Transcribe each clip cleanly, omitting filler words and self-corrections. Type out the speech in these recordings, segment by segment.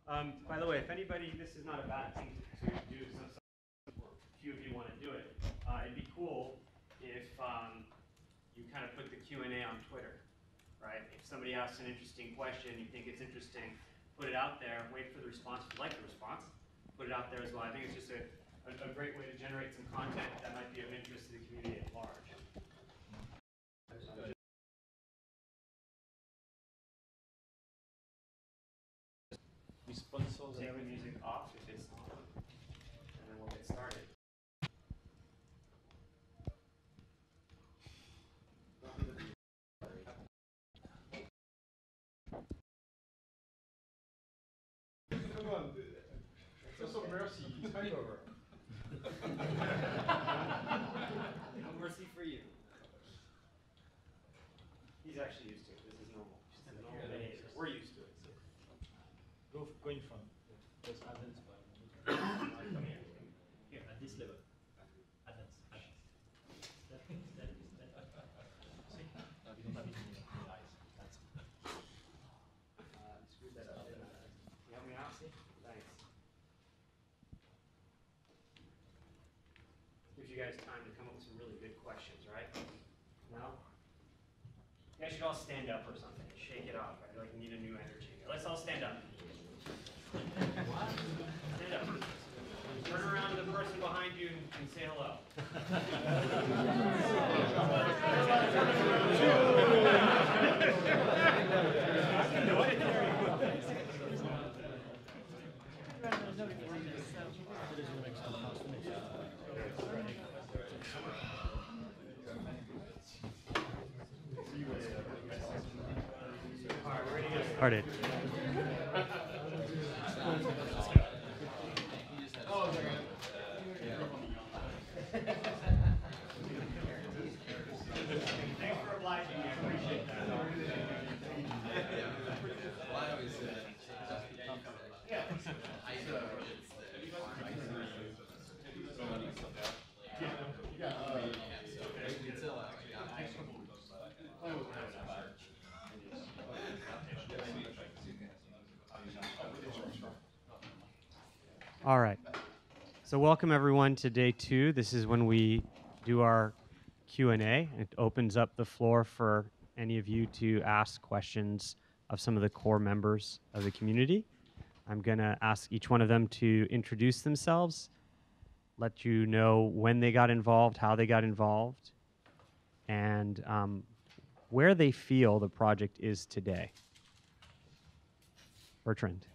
By the way, if anybody, this is not a bad thing to do, some a few of you want to do it. It'd be cool if you kind of put the Q&A on Twitter, right? If somebody asks an interesting question, you think it's interesting, put it out there, wait for the response. If you like the response, put it out there as well. I think it's just a great way to generate some content that might be of interest to the community at large. Take the music off if it's on, and then we'll get started. Come on, show some mercy. Take over. No mercy for you. He's actually used to it. This is normal. This is normal behavior. We're used to it. Go in front. Just advance. Here, at this level. Advance. That. See? You don't have it in your eyes. That's Screw that up. You help me out? Thanks. Gives you guys time to come up with some really good questions, right? No? You guys should all stand up or something. Shake it off. I feel like we need a new energy here. Let's all stand up. Stand up. Turn around to the person behind you and say hello. Started. Thanks for obliging me. I appreciate that. All right. So welcome everyone to day 2. This is when we do our Q&A. It opens up the floor for any of you to ask questions of some of the core members of the community. I'm going to ask each one of them to introduce themselves, let you know when they got involved, how they got involved, and where they feel the project is today. Bertrand.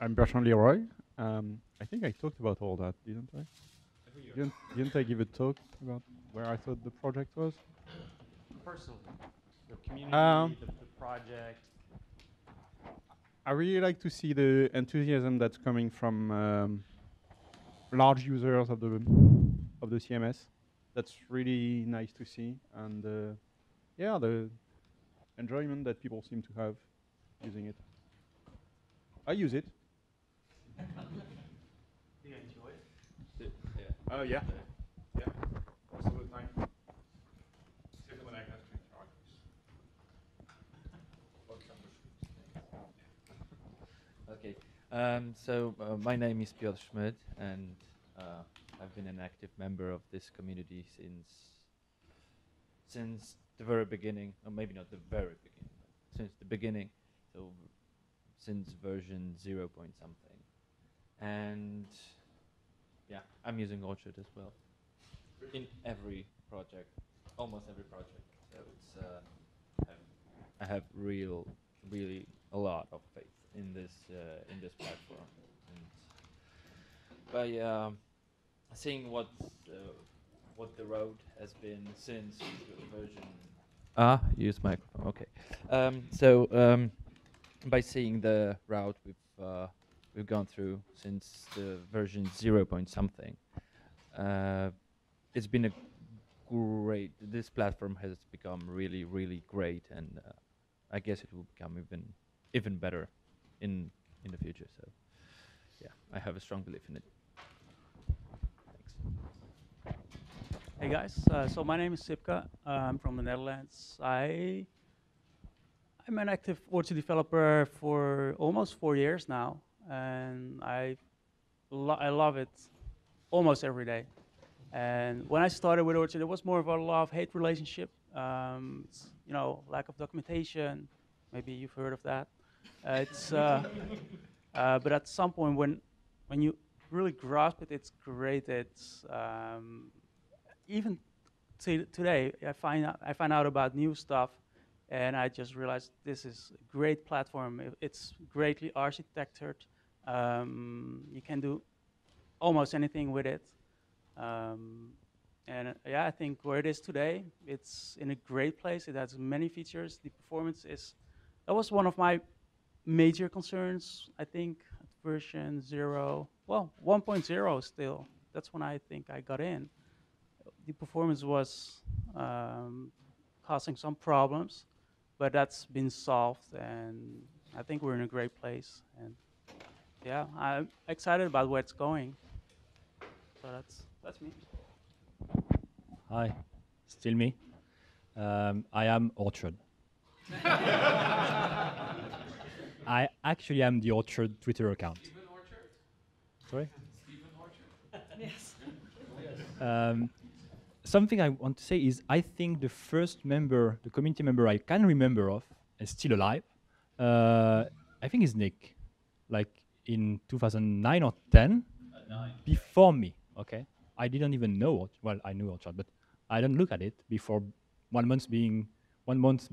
I'm Bertrand Leroy. I think I talked about all that, didn't I? Didn't I give a talk about where I thought the project was? Personally, the community, the project. I really like to see the enthusiasm that's coming from large users of the CMS. That's really nice to see, and yeah, the enjoyment that people seem to have using it. I use it. Do you enjoy it? Yeah. Oh yeah. Yeah. Most of the time. Except when I have to interact with. Okay. So my name is Piotr Schmidt, and I've been an active member of this community since the very beginning, or maybe not the very beginning, but since the beginning. So since version 0 point something, and yeah, I'm using Orchard as well in every project, almost every project. So it's I have really a lot of faith in this platform, and by seeing what the road has been since version. Use microphone. Okay. By seeing the route we've gone through since the version 0 point something, it's been a great. This platform has become really great, and I guess it will become even better in the future. So yeah, I have a strong belief in it. Thanks. Hey guys, so my name is Sipka. I'm from the Netherlands. I I'm an active Orchard developer for almost 4 years now, and I love it almost every day. And when I started with Orchard, it was more of a love-hate relationship. It's, lack of documentation. Maybe you've heard of that. But at some point, when you really grasp it, it's great. It's even today, I find out about new stuff, and I just realized this is a great platform. It's greatly architectured. You can do almost anything with it. I think where it is today, it's in a great place. It has many features. The performance that was one of my major concerns, I think, at version 1.0 still. That's when I think I got in. The performance was causing some problems, but that's been solved, and I think we're in a great place. And yeah, I'm excited about where it's going. So that's me. Hi, still me. I am Orchard. I actually am the Orchard Twitter account. Stephen Orchard? Sorry? Stephen Orchard? Yes. Something I want to say is I think the first member, the community member I can remember of, is still alive. I think is Nick, like in 2009 or 10, before me. Okay, I didn't even know. Well, I knew Orchard, but I didn't look at it before 1 month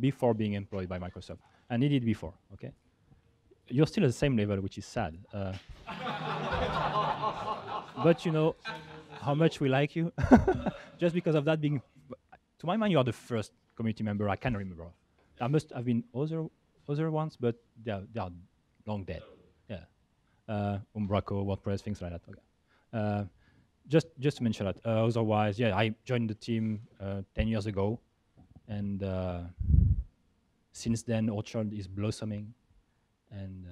before being employed by Microsoft, and he did before. Okay, you're still at the same level, which is sad. But you know how much we like you. Just because of that being, to my mind, you are the first community member I can remember of. There must have been other ones, but they are long dead. Yeah, Umbraco, WordPress, things like that. Okay. Just to mention that. Otherwise, yeah, I joined the team 10 years ago, and since then, Orchard is blossoming, and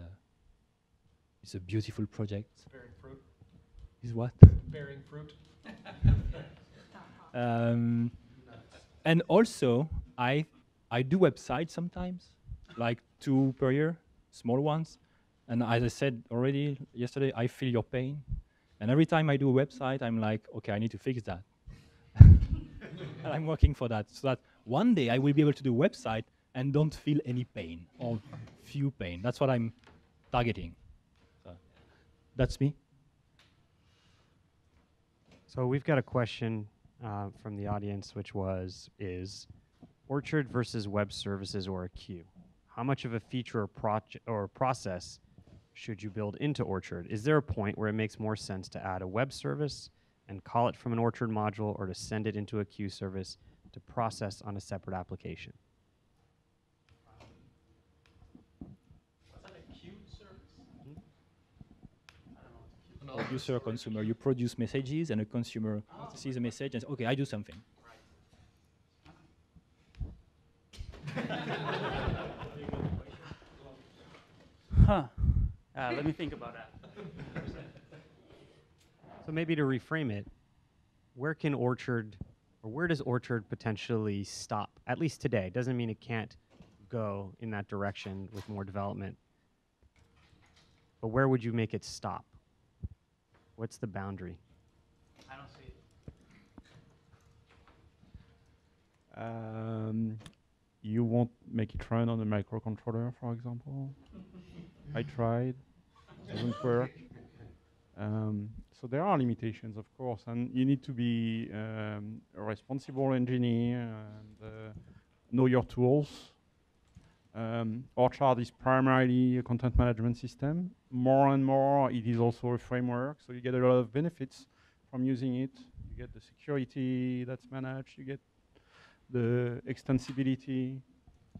it's a beautiful project. Bearing fruit. Is what? Bearing fruit. And also, I do websites sometimes, like 2 per year, small ones. And as I said already yesterday, I feel your pain. And every time I do a website, I'm like, okay, I need to fix that. And I'm working for that, so that one day I will be able to do a website and don't feel any pain or few pain. That's what I'm targeting. So that's me. So we've got a question from the audience, which is Orchard versus web services or a queue? How much of a feature or process should you build into Orchard? Is there a point where it makes more sense to add a web service and call it from an Orchard module, or to send it into a queue service to process on a separate application? Was that a queue service? Producer, consumer. You produce messages, and a consumer sees a message and says, okay, I do something. Huh. Let me think about that. So maybe to reframe it, where does Orchard potentially stop? At least today. Doesn't mean it can't go in that direction with more development. But where would you make it stop? What's the boundary? I don't see it. You won't make it run on a microcontroller, for example. I tried, doesn't work. So there are limitations, of course, and you need to be a responsible engineer and know your tools. Orchard is primarily a content management system. More and more, it is also a framework, so you get a lot of benefits from using it. You get the security that's managed, you get the extensibility.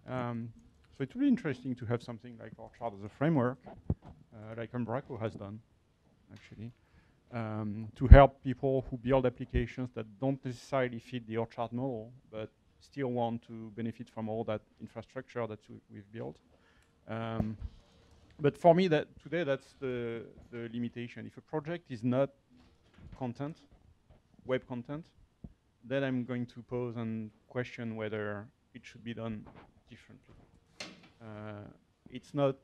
So it's really interesting to have something like Orchard as a framework, like Umbraco has done, actually, to help people who build applications that don't necessarily fit the Orchard model, but still want to benefit from all that infrastructure that we've built. But for me, today that's the limitation. If a project is not content, web content, then I'm going to pose and question whether it should be done differently. It's not.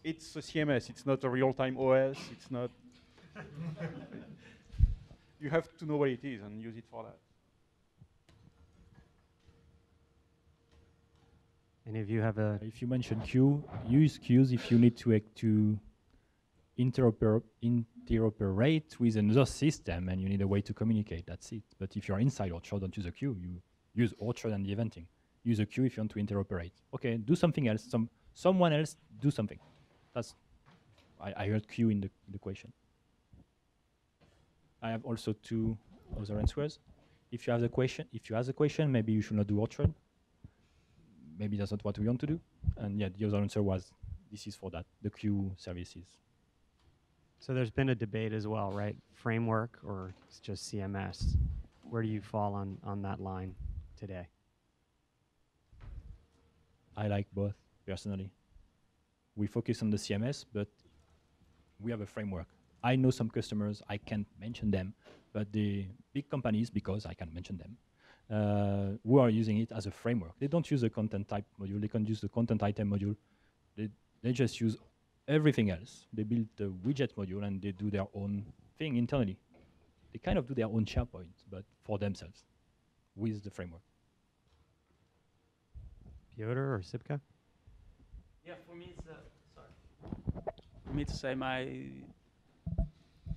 It's a CMS. It's not a real-time OS. It's not. You have to know what it is and use it for that. Any of you have a If you mention queue, use queues if you need to interoperate with another system and you need a way to communicate. That's it. But if you're inside Orchard, don't use a queue. You use Orchard and the eventing. Use a queue if you want to interoperate. Okay, do something else. Someone else do something. That's I heard queue in the question. I have also two other answers. If you ask a question, maybe you should not do Orchard. Maybe that's not what we want to do. And yeah, the other answer was this is for that, the queue services. So there's been a debate as well, right? Framework or it's just CMS. Where do you fall on that line today? I like both, personally. We focus on the CMS, but we have a framework. I know some customers, I can't mention them, but the big companies, because I can mention them, who are using it as a framework. They don't use the content type module, they can use the content item module. They just use everything else. They build the widget module and they do their own thing internally. They kind of do their own SharePoint, but for themselves, with the framework. Piotr or Sipka? Yeah, for me it's sorry. For me to say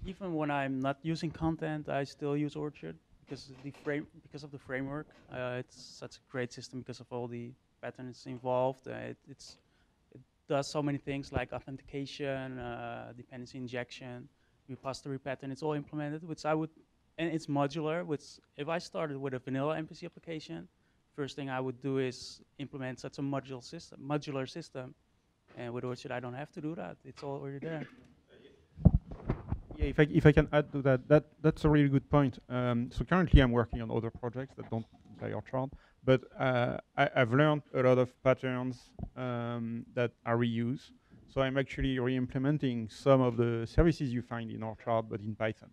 even when I'm not using content, I still use Orchard because of the framework. It's such a great system because of all the patterns involved. It does so many things like authentication, dependency injection, repository pattern. It's all implemented, and it's modular. Which if I started with a vanilla MVC application, first thing I would do is implement such a modular system. And with Orchard, I don't have to do that. It's already there. Yeah, if I can add to that's a really good point. So currently I'm working on other projects that don't play Orchard, but I've learned a lot of patterns that are reused. So I'm actually re-implementing some of the services you find in Orchard, but in Python.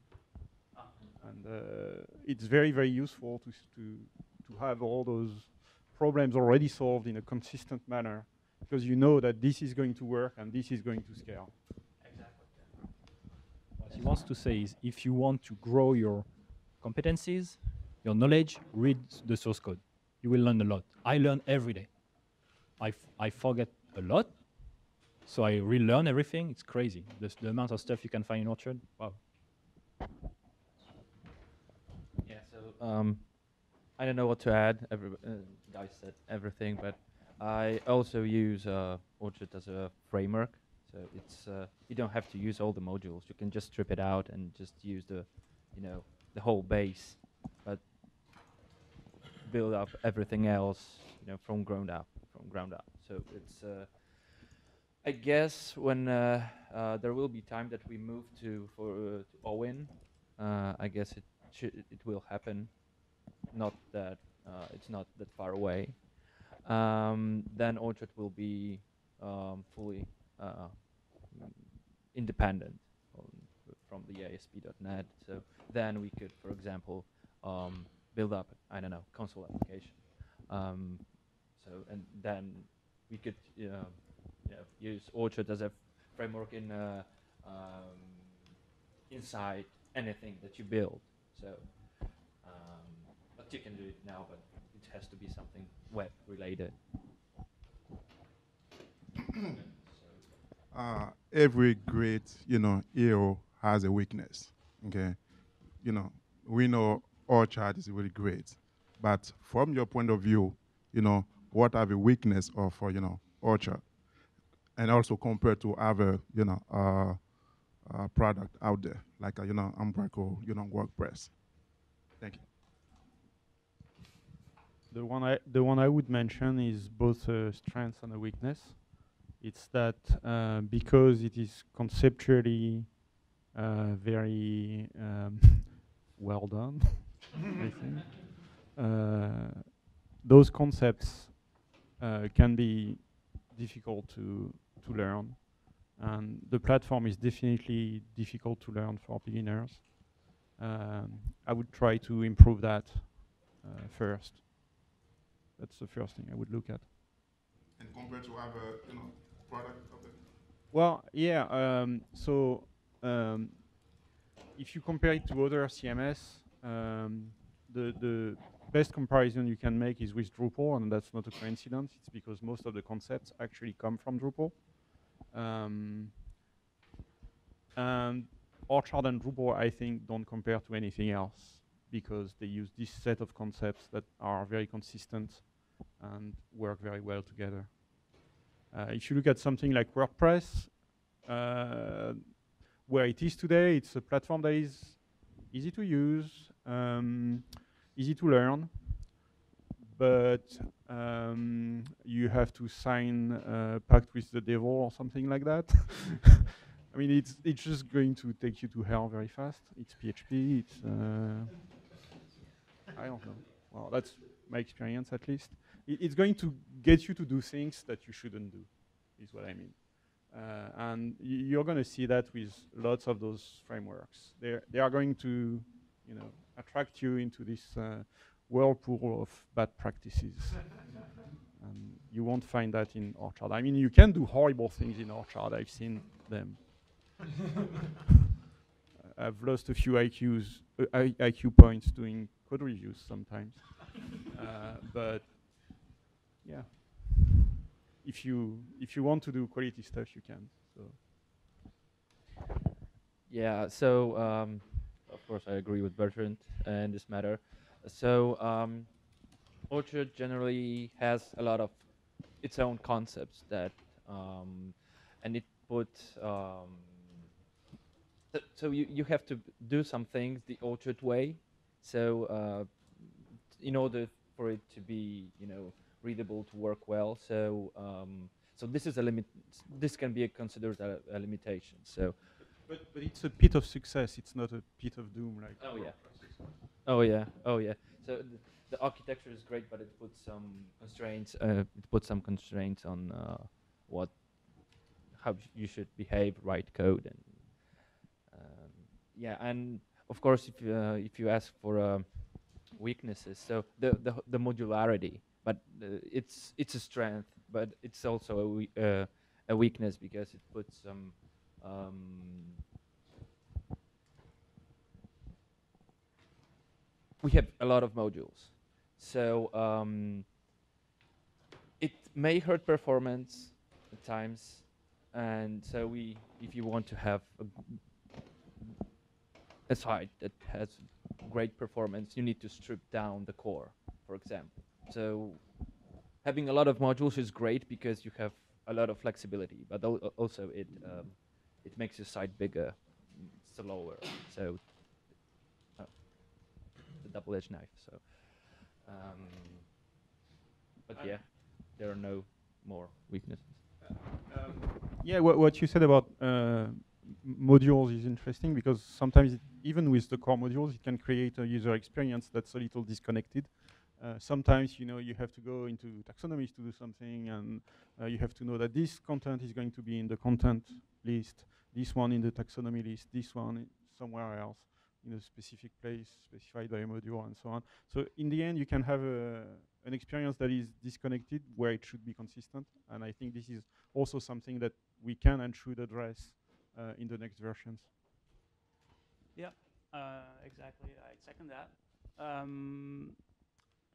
And it's very, very useful to have all those problems already solved in a consistent manner, because you know that this is going to work and this is going to scale. What he wants to say is, if you want to grow your competencies, your knowledge, read the source code. You will learn a lot. I learn every day. I forget a lot, so I relearn everything. It's crazy. The amount of stuff you can find in Orchard, wow. Yeah, so I don't know what to add. Guys said everything, but I also use Orchard as a framework. So it's you don't have to use all the modules. You can just strip it out and just use the whole base, but build up everything else, from ground up. So it's I guess when there will be time that we move to OWIN, I guess it will happen. Not that it's not that far away. Then Orchard will be fully independent from the ASP.NET. So then we could, for example, build up, I don't know, console application. And then we could use Orchard as a framework inside anything that you build. So, but you can do it now, but it has to be something web related. Every great, hero has a weakness. Okay, we know Orchard is really great, but from your point of view, what are the weakness of, Orchard, and also compared to other, product out there like, Umbraco, WordPress. Thank you. The one I would mention is both a strength and a weakness. It's that because it is conceptually very well done, I think, those concepts can be difficult to learn, and the platform is definitely difficult to learn for beginners. I would try to improve that first. That's the first thing I would look at. and compared to other, product of it? Well, yeah. If you compare it to other CMS, the best comparison you can make is with Drupal, and that's not a coincidence. It's because most of the concepts actually come from Drupal. And Orchard and Drupal, I think, don't compare to anything else because they use this set of concepts that are very consistent and work very well together. If you look at something like WordPress, where it is today, it's a platform that is easy to use, easy to learn, but you have to sign a pact with the devil or something like that. I mean, it's just going to take you to hell very fast. It's PHP. It's I don't know. Well, that's my experience at least. It's going to get you to do things that you shouldn't do, is what I mean. And you're going to see that with lots of those frameworks. They are going to, attract you into this whirlpool of bad practices. And you won't find that in Orchard. I mean, you can do horrible things in Orchard. I've seen them. I've lost a few IQ points doing code reviews sometimes. But yeah, if you want to do quality stuff, you can. So Yeah, so of course I agree with Bertrand in this matter. So Orchard generally has a lot of its own concepts that, and it put, so you have to do some things the Orchard way. So in order for it to be, readable, to work well. So so this is a limit. This can be considered a limitation. So. But it's a pit of success. It's not a pit of doom. Like Oh yeah. Oh yeah. Oh yeah. So the architecture is great, but it puts some constraints. It puts some constraints on how you should behave, write code, and yeah. And of course, if you ask for weaknesses, so the modularity, but it's a strength, but it's also a weakness because it puts some. We have a lot of modules, so it may hurt performance at times, and so if you want to have a site that has great performance, you need to strip down the core, for example. So having a lot of modules is great because you have a lot of flexibility, but also it makes your site bigger, slower. So the double-edged knife. So, but yeah, there are no more weaknesses. yeah, what you said about modules is interesting because sometimes even with the core modules, it can create a user experience that's a little disconnected. Sometimes, you have to go into taxonomies to do something, and you have to know that this content is going to be in the content list, this one in the taxonomy list, this one somewhere else in a specific place specified by a module, and so on. So in the end, you can have an experience that is disconnected where it should be consistent, and I think this is also something that we can and should address in the next versions. Yeah, exactly. I second that.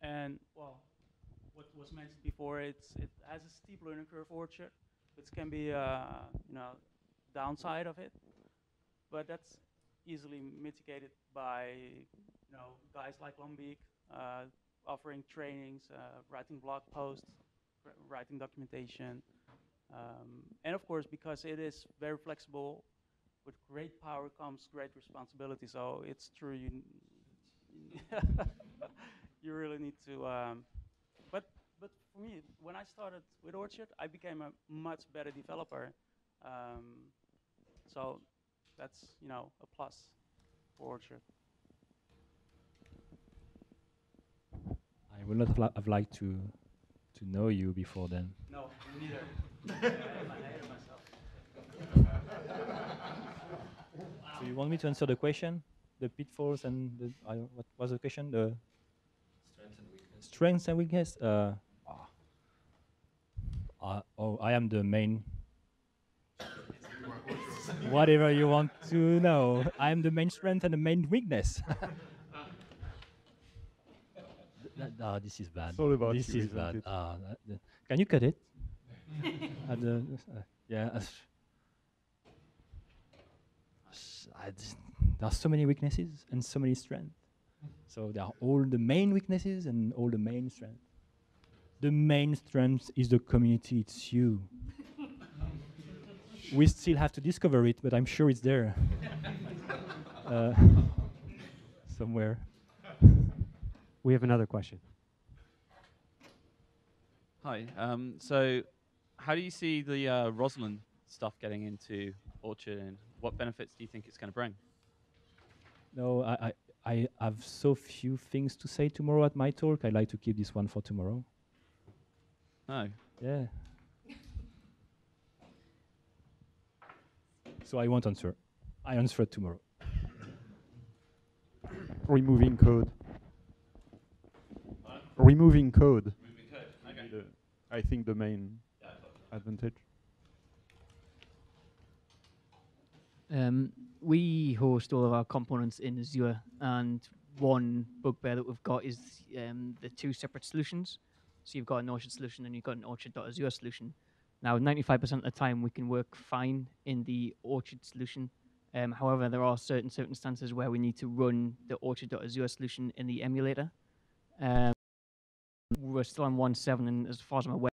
And well, what was mentioned before, it has a steep learning curve, Orchard, which can be downside of it, but that's easily mitigated by guys like Lombeek offering trainings, writing blog posts, writing documentation, and of course because it is very flexible. With great power comes great responsibility. So it's true. You really need to. But for me, when I started with Orchard, I became a much better developer. So that's a plus for Orchard. I would not have liked to know you before then. No, me neither. I hated myself. So you want me to answer the question, the pitfalls and what was the question? The strengths and weakness. Strengths and weakness. Oh, I am the main. Whatever you want to know. I am the main strength and the main weakness. No, this is bad. It's all about This you, is isn't bad. it? Can you cut it? Yeah. There are so many weaknesses and so many strengths. So there are all the main weaknesses and all the main strengths. The main strength is the community. It's you. We still have to discover it, but I'm sure it's there somewhere. We have another question. Hi. So, how do you see the Roslyn stuff getting into Orchard, and what benefits do you think it's going to bring? No, I have so few things to say tomorrow at my talk. I'd like to keep this one for tomorrow. No. Yeah. So I won't answer. I answer it tomorrow. Removing code. Removing code. I think the main advantage. We host all of our components in Azure, and one bugbear that we've got is the two separate solutions. So you've got an Orchard solution and you've got an Orchard.Azure solution. Now, 95% of the time, we can work fine in the Orchard solution. However, there are certain circumstances where we need to run the Orchard.Azure solution in the emulator. We're still on 1.7, and as far as I'm aware,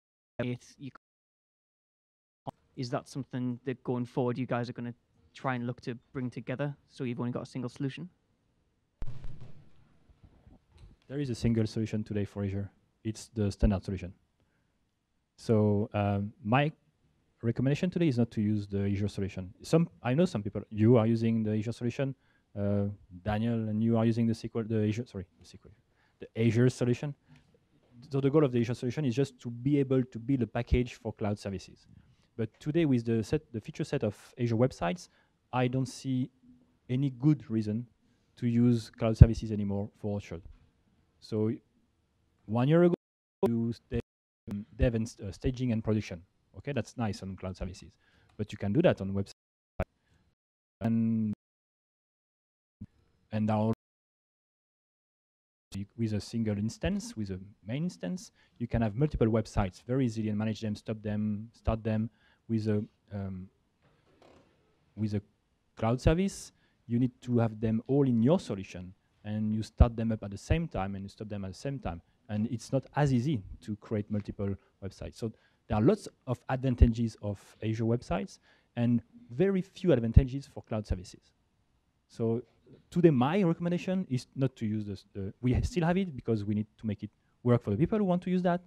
is that something that going forward you guys are going to try and look to bring together, so you've only got a single solution? There is a single solution today for Azure. It's the standard solution. So my recommendation today is not to use the Azure solution. I know some people, you are using the Azure solution, Daniel, and you are using the Azure solution. So the goal of the Azure solution is just to be able to build a package for cloud services. But today, with the feature set of Azure websites, I don't see any good reason to use cloud services anymore for Orchard. So 1 year ago, you dev and staging and production. Okay, that's nice on cloud services, but you can do that on website. And now with a single instance, with a main instance, you can have multiple websites very easily and manage them, stop them, start them. With a cloud service, you need to have them all in your solution, and you start them up at the same time and you stop them at the same time. And it's not as easy to create multiple websites. So there are lots of advantages of Azure websites and very few advantages for cloud services. So today, my recommendation is not to use this. We still have it because we need to make it work for the people who want to use that.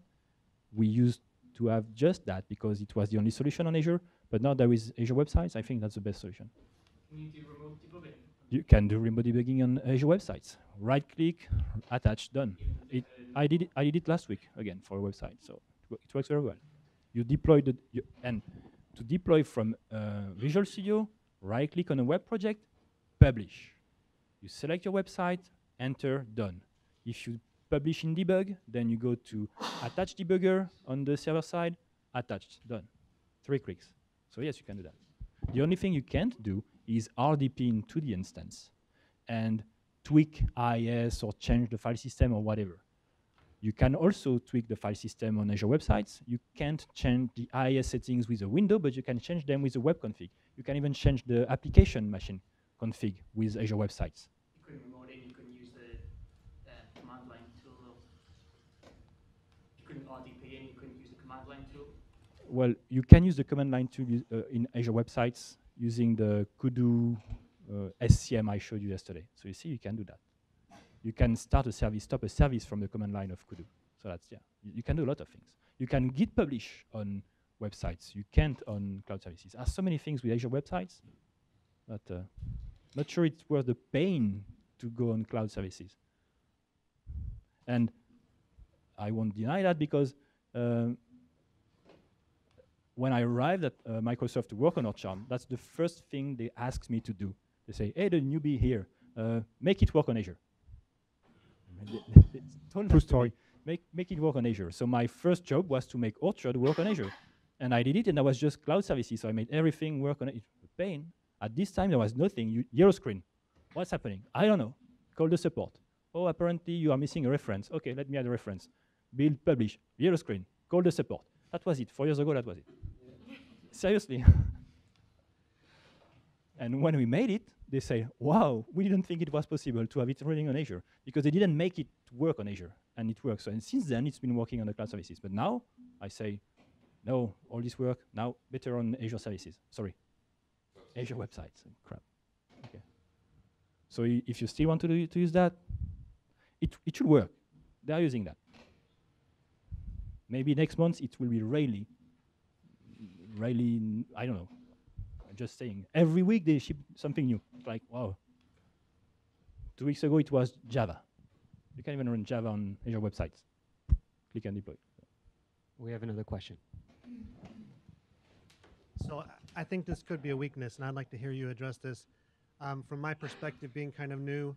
We used to have just that because it was the only solution on Azure, but now there is Azure websites. I think that's the best solution. Can you do remote debugging? You can do remote debugging on Azure websites. Right click, attach, done. I did it last week again for a website, so it works very well. You deploy and to deploy from Visual Studio, right click on a web project, publish. You select your website, enter, done. If you publish in debug, then you go to attach debugger on the server side, attached, done. 3 clicks. So yes, you can do that. The only thing you can't do is RDP into the instance and tweak IIS or change the file system or whatever. You can also tweak the file system on Azure websites. You can't change the IIS settings with a window, but you can change them with a web config. You can even change the application machine config with Azure websites. You couldn't remote in, you couldn't use the command line tool, though. You couldn't RDP in, you couldn't use the command line tool. Well, you can use the command line tool in Azure websites using the Kudu SCM I showed you yesterday. So you see, you can do that. You can start a service, stop a service from the command line of Kudu. So that's, yeah, you can do a lot of things. You can git publish on websites. You can't on cloud services. There are so many things with Azure websites, but not sure it's worth the pain to go on cloud services. And I won't deny that because when I arrived at Microsoft to work on Orchard, that's the first thing they asked me to do. They say, hey, the newbie here, make it work on Azure. True story. Make it work on Azure. So my first job was to make Orchard work on Azure. And I did it, and I was just cloud services, so I made everything work on it. It's a pain. At this time, there was nothing. Yellow screen. What's happening? I don't know. Call the support. Oh, apparently you are missing a reference. Okay, let me add a reference. Build, publish. Yellow screen. Call the support. That was it. 4 years ago, that was it. Seriously. And when we made it, they say, wow, we didn't think it was possible to have it running on Azure, because they didn't make it work on Azure, and it works. And since then, it's been working on the cloud services. But now, I say, no, all this work, now better on Azure services. Sorry. Azure websites. Crap. Okay. So if you still want to use that, it should work. They are using that. Maybe next month it will be really, I don't know. I'm just saying. Every week they ship something new. It's like, wow. 2 weeks ago it was Java. You can even run Java on Azure websites. Click and deploy. We have another question. So I think this could be a weakness, and I'd like to hear you address this. From my perspective, being kind of new,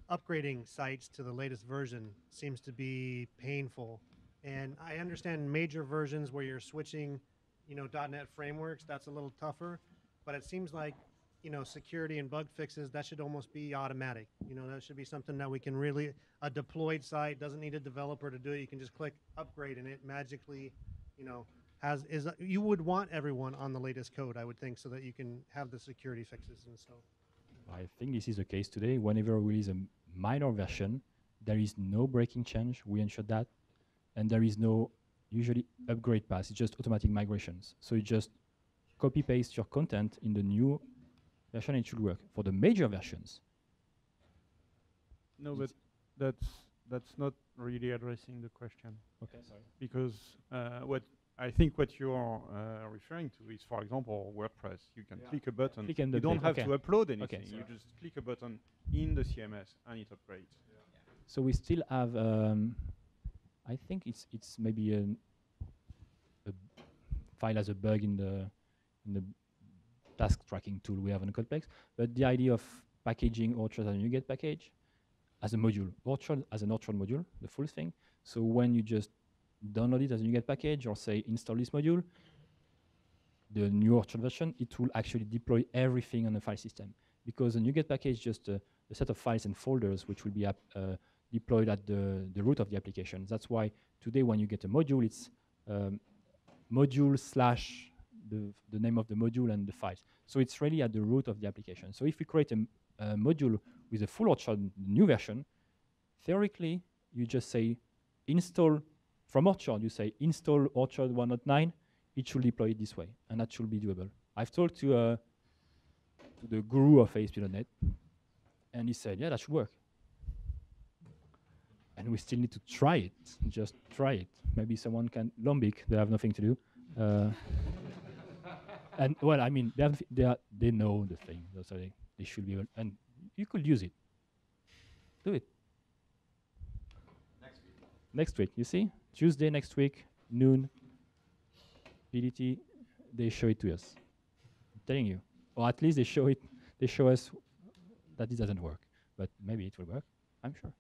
upgrading sites to the latest version seems to be painful. And I understand major versions where you're switching, .NET frameworks, that's a little tougher. But it seems like, security and bug fixes, that should almost be automatic. That should be something that we can really, a deployed site doesn't need a developer to do it. You can just click upgrade and it magically, you would want everyone on the latest code, I would think, so that you can have the security fixes and so. I think this is the case today. Whenever we release a minor version, there is no breaking change. We ensure that. And there is no usually upgrade path. It's just automatic migrations. So you just copy paste your content in the new version, it should work. For the major versions. No, but that's not really addressing the question. Okay, sorry. Because I think what you're referring to is, for example, WordPress. You can click a button. Click and you don't have okay. to upload anything. Okay, You just click a button in the CMS and it upgrades. So we still have, I think it's maybe a file as a bug in the task tracking tool we have on Codeplex. But the idea of packaging Orchard as a NuGet package as a module, Orchard as an Orchard module, the full thing. So when you just download it as a NuGet package or say install this module, the new Orchard version, it will actually deploy everything on the file system. Because a NuGet package is just a set of files and folders which will be deployed at the root of the application. That's why today when you get a module, it's module slash the name of the module and the files. So it's really at the root of the application. So if we create a module with a full Orchard new version, theoretically, you just say install from Orchard, you say install Orchard 1.9, it should deploy it this way, and that should be doable. I've talked to the guru of ASP.NET, and he said, yeah, that should work. And we still need to try it, just try it. Maybe someone can, Lombic, they have nothing to do. And well, I mean, they know the thing, so they should be able, and you could use it. Do it. Next week, you see? Tuesday next week, noon, PDT, they show it to us. I'm telling you. Or at least they show us that it doesn't work. But maybe it will work, I'm sure.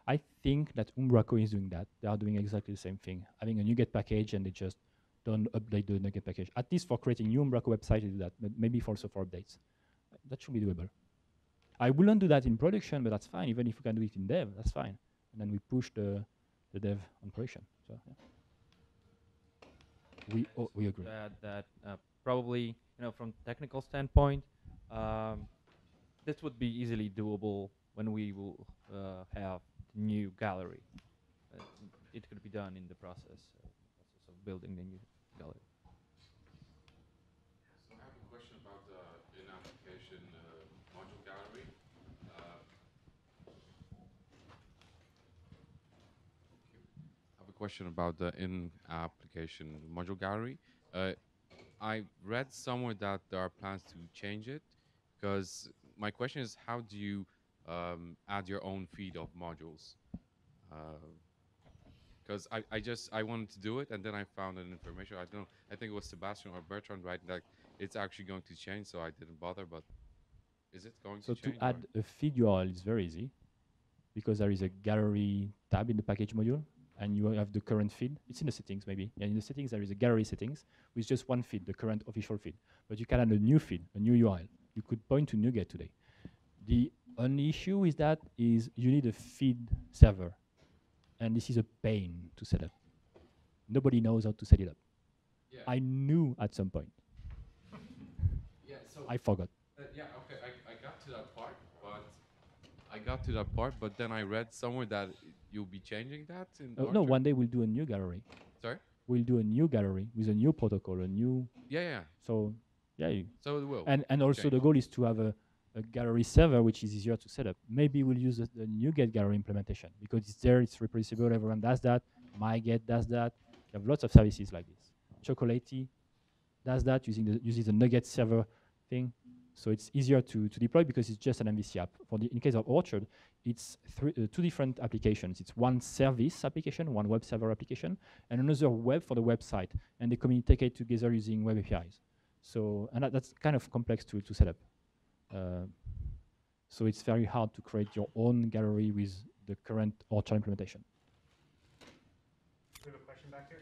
I think that Umbraco is doing that. They are doing exactly the same thing, having a NuGet package and they just don't update the NuGet package. At least for creating new Umbraco website, they do that, but maybe also for updates. That should be doable. I wouldn't do that in production, but that's fine. Even if we can do it in dev, that's fine. And then we push the dev on production. So yeah. We agree. That probably, from technical standpoint, this would be easily doable when we will have new gallery. It could be done in the process of building the new gallery. So I have a question about the in-application module gallery. I have a question about the in-application module gallery. I read somewhere that there are plans to change it, because my question is, how do you add your own feed of modules? Because I wanted to do it, and then I found an information. I don't know. I think it was Sebastian or Bertrand writing that it's actually going to change, so I didn't bother. But is it going to change? So to add a feed URL is very easy, because there is a gallery tab in the package module. and you have the current feed. It's in the settings, maybe. Yeah, in the settings, there is a gallery settings with just one feed, the current official feed. But you can add a new feed, a new URL. You could point to NuGet today. The only issue with that is you need a feed server. And this is a pain to set up. Nobody knows how to set it up. Yeah. I knew at some point. Yeah, so I forgot. yeah, okay, I got to that part, but then I read somewhere that you'll be changing that in No, Orchard? one day we'll do a new gallery. Sorry? We'll do a new gallery with a new protocol, a new. Yeah. So, yeah. So it will. And also change. the goal is to have a gallery server which is easier to set up. Maybe we'll use the NuGet gallery implementation because it's there, it's reproducible, everyone does that. MyGet does that. You have lots of services like this. Chocolatey does that using the NuGet server thing. So it's easier to deploy because it's just an MVC app. In case of Orchard, it's two different applications. It's one service application, one web server application, and another web for the website. And they communicate together using web APIs. So, and that's kind of complex to set up. So it's very hard to create your own gallery with the current Orchard implementation. We have a question back here.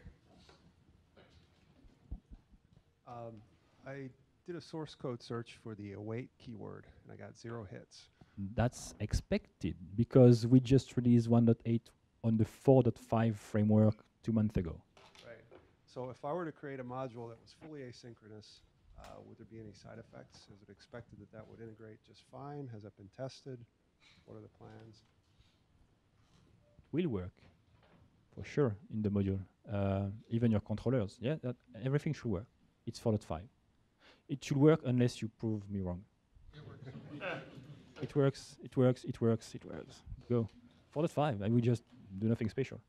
I did a source code search for the await keyword, and I got 0 hits. That's expected because we just released 1.8 on the 4.5 framework 2 months ago. Right. So if I were to create a module that was fully asynchronous, would there be any side effects? Is it expected that that would integrate just fine? Has that been tested? What are the plans? Will work for sure in the module. Even your controllers, yeah, everything should work. It's 4.5. It should work unless you prove me wrong. It works. It works. It works. It works. Go 4.5. I will just do nothing special.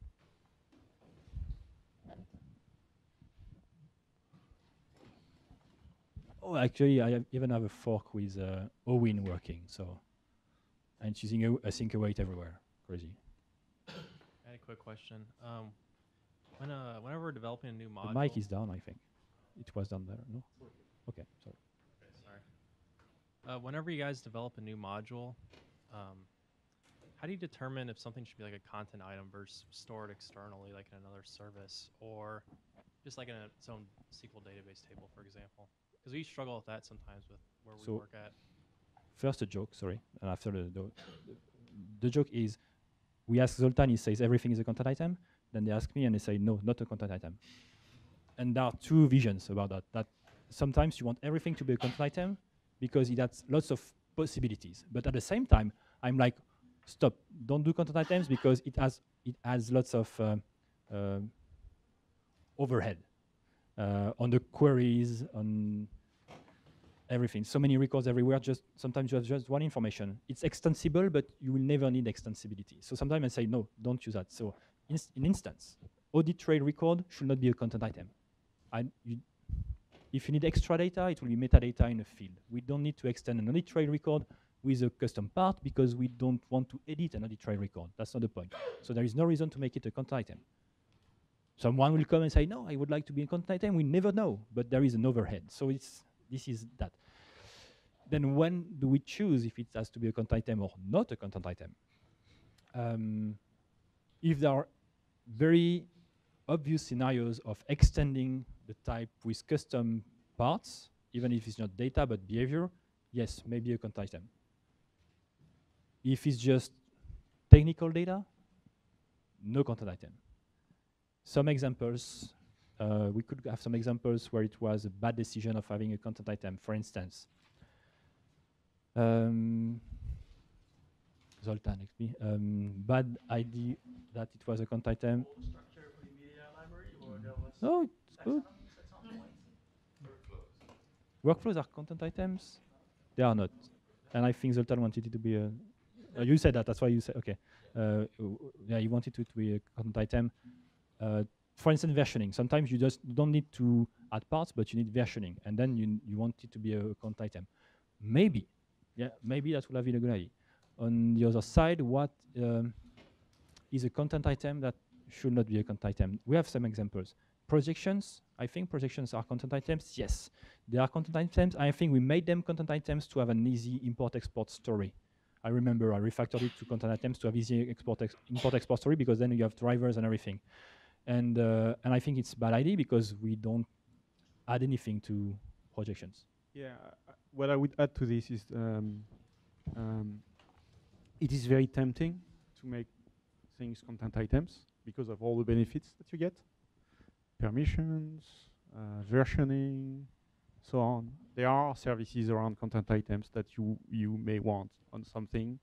Oh, actually, I even have a fork with Owin working, so and it's using async await everywhere. Crazy. I had a quick question. Whenever we're developing a new module, The mic is down, I think. It was down there, no? Okay, sorry. Sorry. Whenever you guys develop a new module, how do you determine if something should be like a content item versus stored externally, like in another service, or just like in its own SQL database table, for example? Because we struggle with that sometimes with where we work at. First a joke, sorry, and after the joke is, we ask Zoltan, he says everything is a content item. Then they ask me and they say, no, not a content item. And there are two visions about that. That sometimes you want everything to be a content item because it has lots of possibilities. But at the same time, I'm like, stop, don't do content items because it has lots of overhead on the queries, on everything. So many records everywhere, just sometimes you have just one information. It's extensible, but you will never need extensibility. So sometimes I say, no, don't use that. So in instance, audit trail record should not be a content item. If you need extra data, it will be metadata in a field. We don't need to extend an audit trail record with a custom part because we don't want to edit an audit trail record. That's not the point. So there is no reason to make it a content item. Someone will come and say, no, I would like to be a content item. We never know, but there is an overhead. So this is that. Then when do we choose if it has to be a content item or not a content item? If there are very obvious scenarios of extending the type with custom parts, even if it's not data but behavior, yes, maybe a content item. If it's just technical data, no content item. Some examples, we could have some examples where it was a bad decision of having a content item. For instance, Zoltan, XP, bad idea that it was a content item. No, it's good. Workflows are content items? They are not. And I think Zoltan wanted it to be a... you said that, that's why you said, okay. Yeah, you wanted it to be a content item. For instance, versioning. Sometimes you just don't need to add parts, but you need versioning. And then you want it to be a content item. Maybe. Yeah, maybe that will have irregularity. On the other side, what is a content item that should not be a content item? We have some examples. Projections, I think projections are content items. Yes, they are content items. I think we made them content items to have an easy import-export story. I remember I refactored it to content items to have easy import-export story, because then you have drivers and everything. And I think it's a bad idea because we don't add anything to projections. Yeah, what I would add to this is it is very tempting to make things content items because of all the benefits that you get. Permissions, versioning, so on. There are services around content items that you may want on something.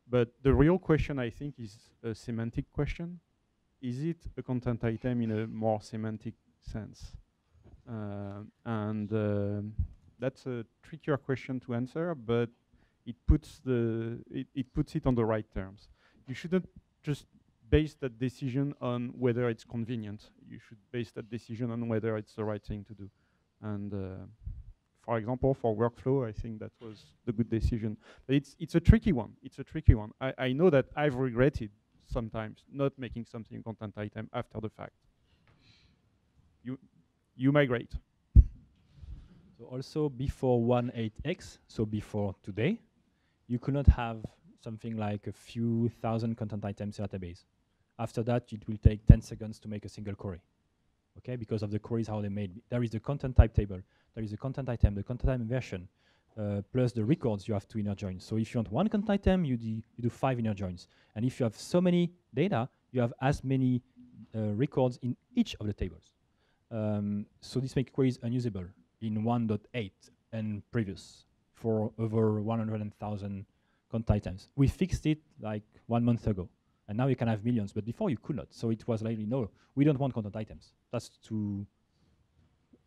But the real question, I think, is a semantic question. Is it a content item in a more semantic sense? That's a trickier question to answer, but it puts it on the right terms. You shouldn't just base that decision on whether it's convenient. You should base that decision on whether it's the right thing to do. And for example, for workflow, I think that was the good decision. But it's a tricky one. It's a tricky one. I know that I've regretted sometimes not making something a content item after the fact. You migrate. So also before 1.8x, so before today, you could not have something like a few thousand content items in a database. After that, it will take 10 seconds to make a single query. Okay, because of the queries, how they made. There is the content type table, there is a content item, the content item version, plus the records, you have 2 inner joins. So if you want one content item, you do 5 inner joins. And if you have so many data, you have as many records in each of the tables. So this makes queries unusable in 1.8 and previous for over 100,000 content items. We fixed it like 1 month ago. And now you can have millions, but before you could not. So it was like, no, we don't want content items. That's too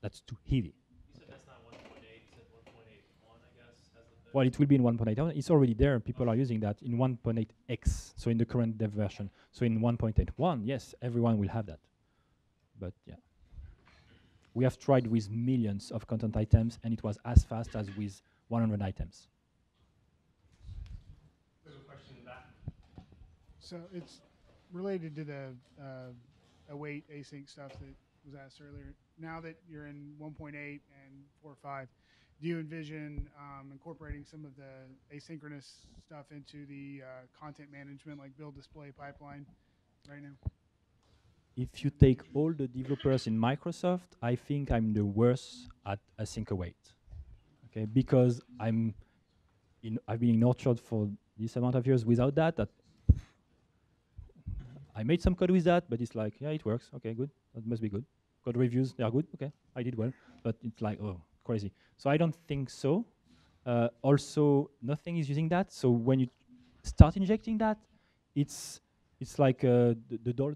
heavy. You said that's not 1.8, you said 1.81, I guess. Well, it will be in 1.8. It's already there. People are using that in 1.8x, so in the current dev version. So in 1.81, yes, everyone will have that. But yeah. We have tried with millions of content items, and it was as fast as with 100 items. There's a question in that. So it's related to the await async stuff that was asked earlier. Now that you're in 1.8 and 4.5, do you envision incorporating some of the asynchronous stuff into the content management, like build display pipeline right now? If you take all the developers in Microsoft, I think I'm the worst at async await. Okay, because I've been in Orchard for this amount of years without that. I made some code with that, but it's like, yeah, it works. Okay, good. That must be good. Code reviews, they are good. Okay, I did well. But it's like, oh, crazy. So I don't think so. Also, nothing is using that. So when you start injecting that, it's like the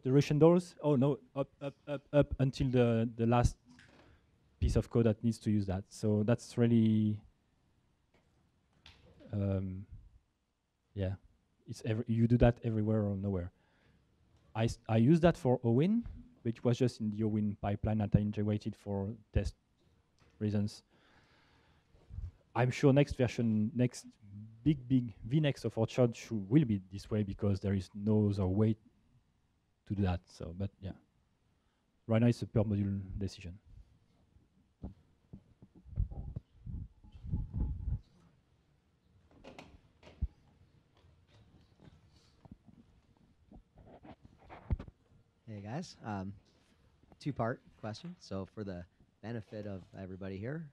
Russian doors. Oh no, up until the last piece of code that needs to use that. So that's really, yeah, you do that everywhere or nowhere. I use that for OWIN, which was just in the OWIN pipeline that I integrated for test reasons. I'm sure next version, next big VNext of Orchard will be this way because there is no other way to do that. So, but yeah, right now it's a per module decision. Hey guys, 2-part question. So for the benefit of everybody here,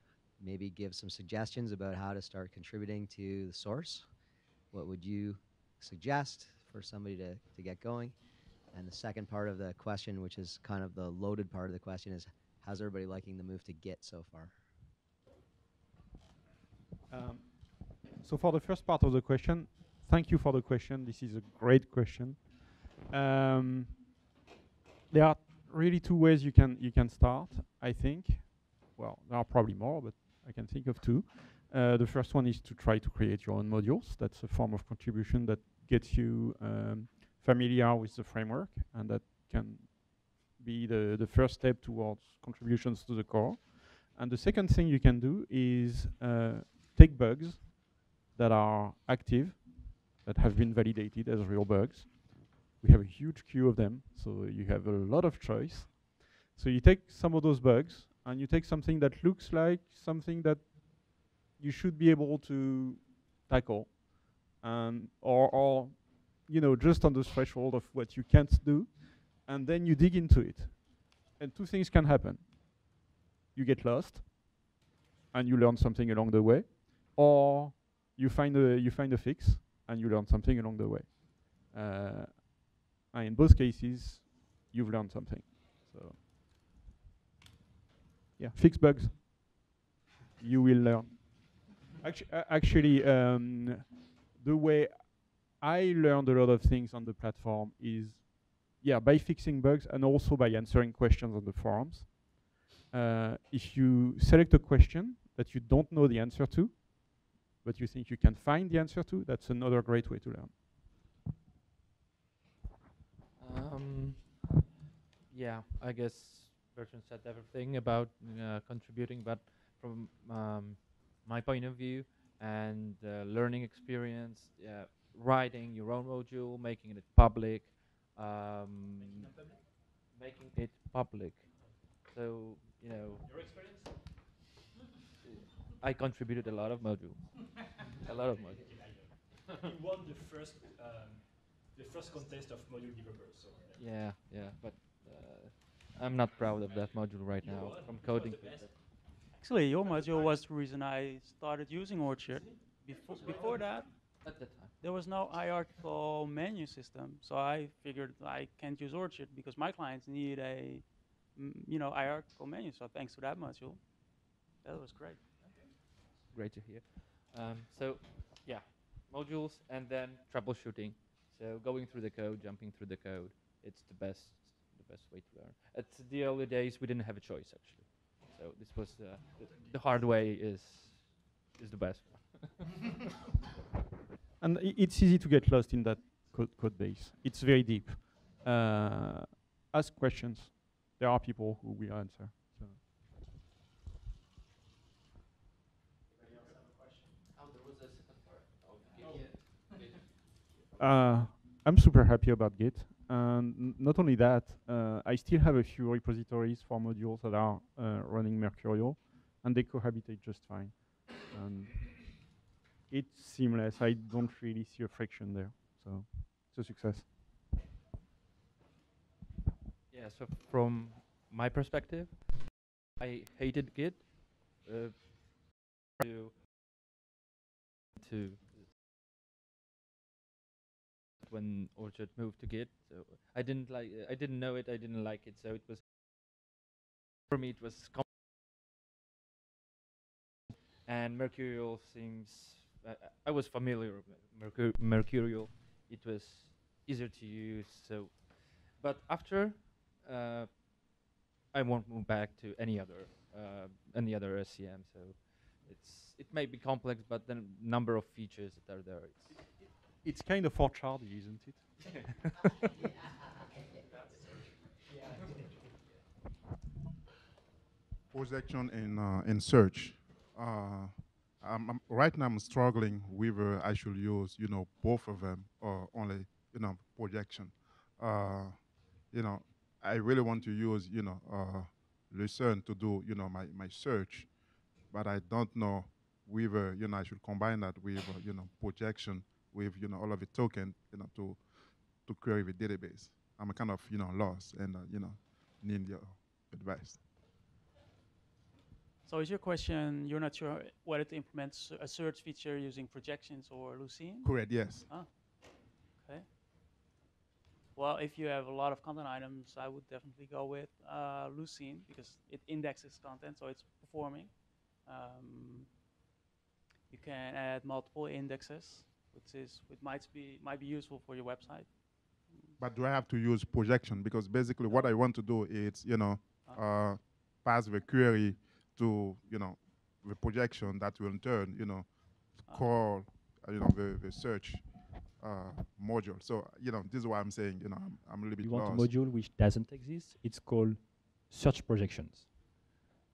maybe give some suggestions about how to start contributing to the source. What would you suggest for somebody to get going? And the second part of the question, which is kind of the loaded part of the question, is how's everybody liking the move to Git so far? So for the first part of the question, thank you for the question. This is a great question. There are really 2 ways you can start, I think. Well, there are probably more, but I can think of 2. The first one is to try to create your own modules. That's a form of contribution that gets you familiar with the framework, and that can be the first step towards contributions to the core. And the second thing you can do is take bugs that are active, that have been validated as real bugs. We have a huge queue of them, so you have a lot of choice. So you take some of those bugs, and you take something that looks like something that you should be able to tackle, and or you know, just on the threshold of what you can't do, and then you dig into it. And two things can happen. You get lost, and you learn something along the way, or you find a fix, and you learn something along the way. And in both cases, you've learned something. So yeah, fix bugs. You will learn. Actually, the way I learned a lot of things on the platform is, yeah, by fixing bugs and also by answering questions on the forums. If you select a question that you don't know the answer to, but you think you can find the answer to, that's another great way to learn. Yeah, I guess Bertrand said everything about contributing, but from my point of view and learning experience, writing your own module, making it public, making it public. So, you know, Your experience? I contributed a lot of modules. A lot of modules. You won the first contest of module developers. So Yeah, but I'm not proud of that module right now from coding. Actually, your module was the reason I started using Orchard. Before that, At the time. there was no hierarchical menu system, so I figured I can't use Orchard because my clients need a hierarchical menu. So thanks to that module, that was great. Great to hear. So, yeah, modules and then troubleshooting. So going through the code, jumping through the code, it's the best way to learn. At the early days, we didn't have a choice actually. So this was the hard way is the best one. And it's easy to get lost in that code base. It's very deep. Ask questions. There are people who will answer. So. I'm super happy about Git. And not only that, I still have a few repositories for modules that are running Mercurial, and they cohabitate just fine. And it's seamless. I don't really see a friction there. So it's a success. Yeah, so from my perspective, I hated Git. To when Orchard moved to Git, so I didn't know it. I didn't like it. So it was for me. It was and Mercurial seems. I was familiar with Mercurial. It was easier to use. So, but after, I won't move back to any other SCM. So, it may be complex, but the number of features that are there. It's kind of for Charlie, isn't it? Projection in search. Right now I'm struggling whether I should use, both of them or only, projection. I really want to use, Lucerne to do, my search, but I don't know whether, I should combine that with, projection with, all of the token, to query the database. I'm kind of, lost and, need your advice. So is your question, you're not sure whether to implement a search feature using projections or Lucene? Correct, yes. Ah, okay. Well, if you have a lot of content items, I would definitely go with Lucene because it indexes content, so it's performing. You can add multiple indexes, which might be useful for your website. But do I have to use projection? Because basically what I want to do is, pass the query to, the projection that will in turn, call, the search module. So, this is why I'm saying, I'm a little bit you want lost. a module which doesn't exist. It's called search projections,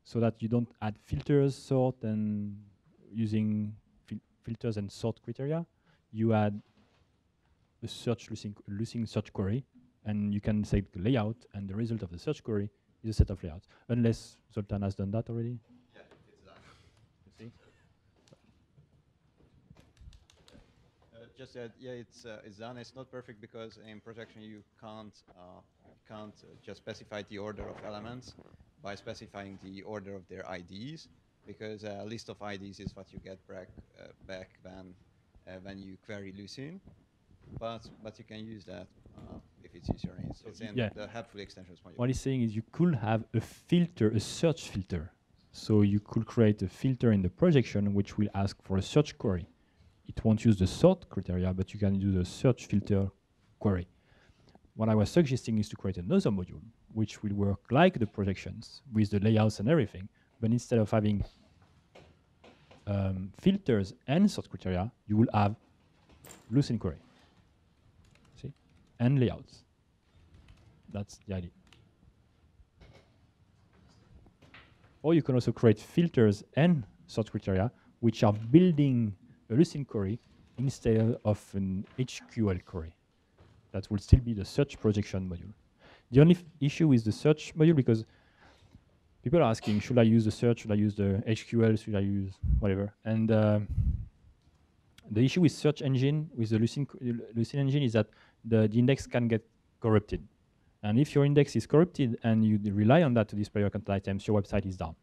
so that you don't add filters, sort, and using filters and sort criteria. You add a search Lucene search query, and you can say the layout, and the result of the search query is a set of layouts. Unless Zoltan has done that already. Yeah, it's done. You see? just that yeah, it's done. It's not perfect because in projection you can't just specify the order of elements by specifying the order of their IDs, because a list of IDs is what you get back when you query Lucene. But you can use that if it's easier. It's in the helpful extensions module. What he's saying is you could have a filter, a search filter. So you could create a filter in the projection which will ask for a search query. It won't use the sort criteria, but you can do the search filter query. What I was suggesting is to create another module which will work like the projections with the layouts and everything, but instead of having filters and sort criteria, you will have Lucene query. See? And layouts. That's the idea. Or you can also create filters and sort criteria which are building a Lucene query instead of an HQL query. That will still be the search projection module. The only issue with the search module, because people are asking, should I use the search, should I use the HQL, should I use whatever? And the issue with search engine, with the Lucene engine, is that the index can get corrupted. And if your index is corrupted and you rely on that to display your content items, your website is down.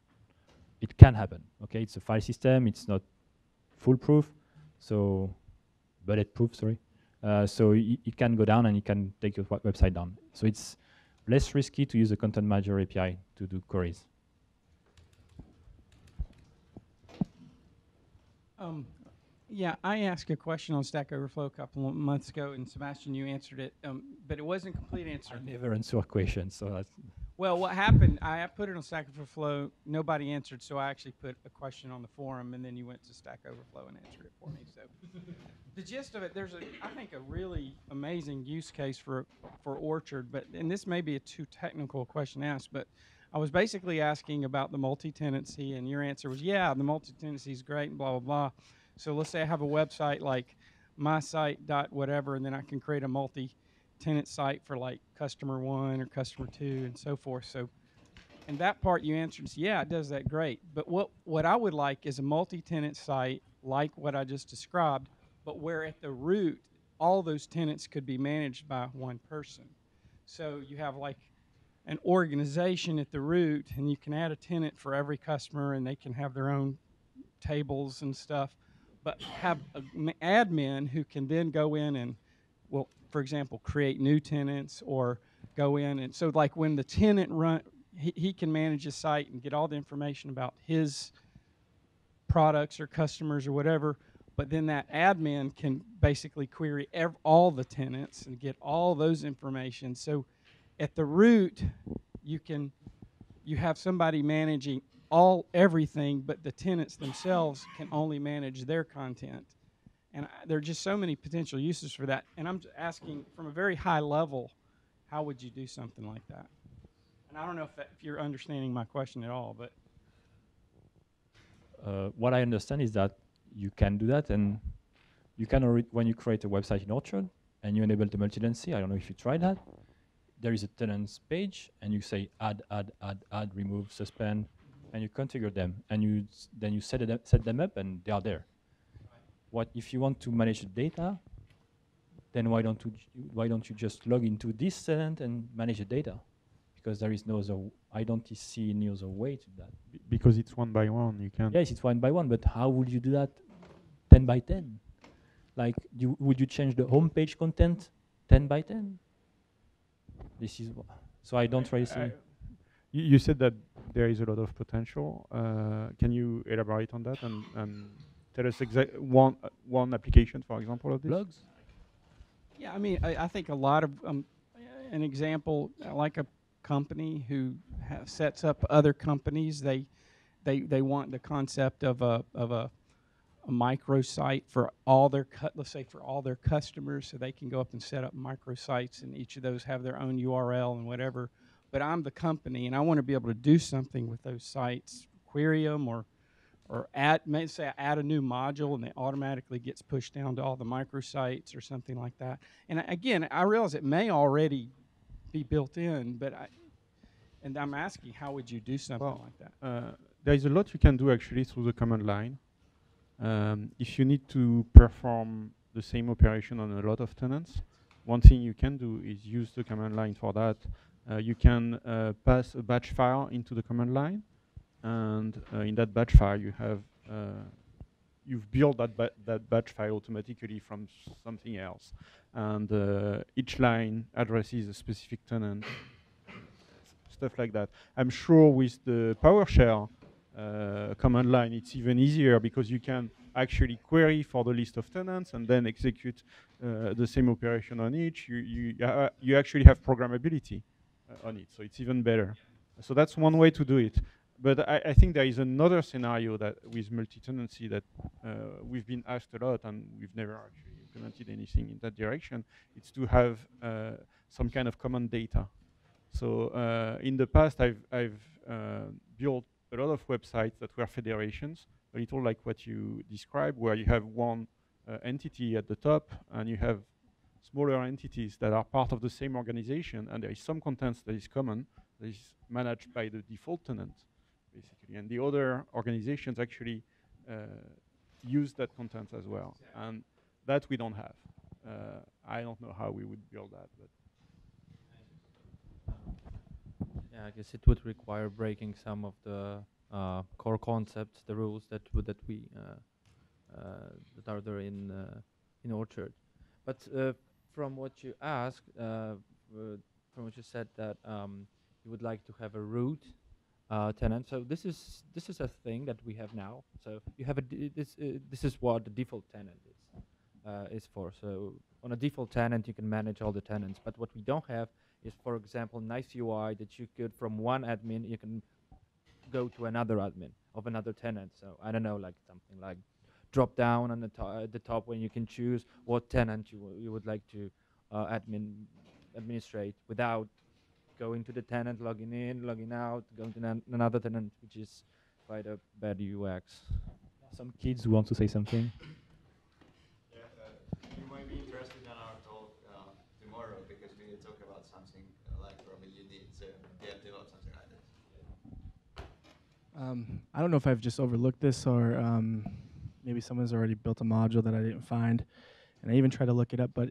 It can happen. Okay, it's a file system. It's not foolproof, so bulletproof. Sorry. So it can go down and it can take your website down. So it's less risky to use the Content Manager API to do queries. Yeah, I asked a question on Stack Overflow a couple of months ago, and Sebastian, you answered it, but it wasn't a complete answer. I never answer questions, so that's... Well, what happened, I put it on Stack Overflow, nobody answered, so I actually put a question on the forum, and then you went to Stack Overflow and answered it for me. So the gist of it, there's, I think, a really amazing use case for Orchard, and this may be a too technical question to ask, but I was basically asking about the multi-tenancy, and your answer was, yeah, the multi-tenancy is great, and blah, blah, blah. So let's say I have a website like mysite.whatever, and then I can create a multi-tenant site for like customer 1 or customer 2 and so forth. So, and that part you answered is, yeah, it does that great. But what I would like is a multi-tenant site like what I just described, but where at the root, all those tenants could be managed by one person. So you have like an organization at the root, and you can add a tenant for every customer, and they can have their own tables and stuff, but have an admin who can then go in and, well, for example, create new tenants or go in. And so like when the tenant he can manage his site and get all the information about his products or customers or whatever, but then that admin can basically query all the tenants and get all those information. So at the root, you have somebody managing everything, but the tenants themselves can only manage their content. And there are just so many potential uses for that. And I'm asking from a very high level, how would you do something like that? And I don't know if you're understanding my question at all, but. What I understand is that you can do that, and you can already, when you create a website in Orchard and you enable the multi-tenancy, I don't know if you tried that, there is a tenants page, and you say add, remove, suspend, and you configure them, and then you set them up, and they are there. What if you want to manage the data? Then why don't you just log into this tenant and manage the data? Because there is no other. I don't see any other way to that. Because it's one by one, you can't. Yes, it's one by one, but how would you do that 10 by 10? Like, would you change the homepage content 10 by 10? This is so I don't really see. You said that there is a lot of potential. Can you elaborate on that and tell us one application, for example, of this? Blogs. Yeah, I mean, I think a lot of an example, like a company who sets up other companies. They want the concept of a microsite for all their let's say for all their customers, so they can go up and set up microsites, and each of those have their own URL and whatever. But I'm the company, and I want to be able to do something with those sites, query them, or add a new module, and it automatically gets pushed down to all the microsites or something like that. And again, I realize it may already be built in, but I'm asking, how would you do something like that? There is a lot you can do actually through the command line. If you need to perform the same operation on a lot of tenants. One thing you can do is use the command line for that. You can pass a batch file into the command line, and in that batch file you have you've built that batch file automatically from something else, and each line addresses a specific tenant, stuff like that. I'm sure with the PowerShell command line, it's even easier because you can actually query for the list of tenants and then execute the same operation on each. You actually have programmability on it, so it's even better. So that's one way to do it. But I think there is another scenario that with multi-tenancy that we've been asked a lot, and we've never actually implemented anything in that direction. It's to have some kind of common data. So in the past, I've built a lot of websites that were federations, a little like what you described, where you have one entity at the top, and you have smaller entities that are part of the same organization, and there is some contents that is common, that is managed by the default tenant, basically. And the other organizations actually use that content as well. And that we don't have. I don't know how we would build that, but yeah, I guess it would require breaking some of the core concepts, the rules that are there in Orchard. But from what you asked, from what you said that you would like to have a root tenant. So this is a thing that we have now. So you have this is what the default tenant is for. So on a default tenant, you can manage all the tenants. But what we don't have is, for example, nice UI that you could, from one admin, you can go to another admin of another tenant. So I don't know, like something like drop down on at the top when you can choose what tenant you would like to administrate without going to the tenant, logging in, logging out, going to another tenant, which is quite a bad UX. Some kids who want to say something. Yeah, you might be interested in our talk tomorrow because we talk about something like probably you need to develop something like this. I don't know if I've just overlooked this or maybe someone's already built a module that I didn't find, and I even tried to look it up, but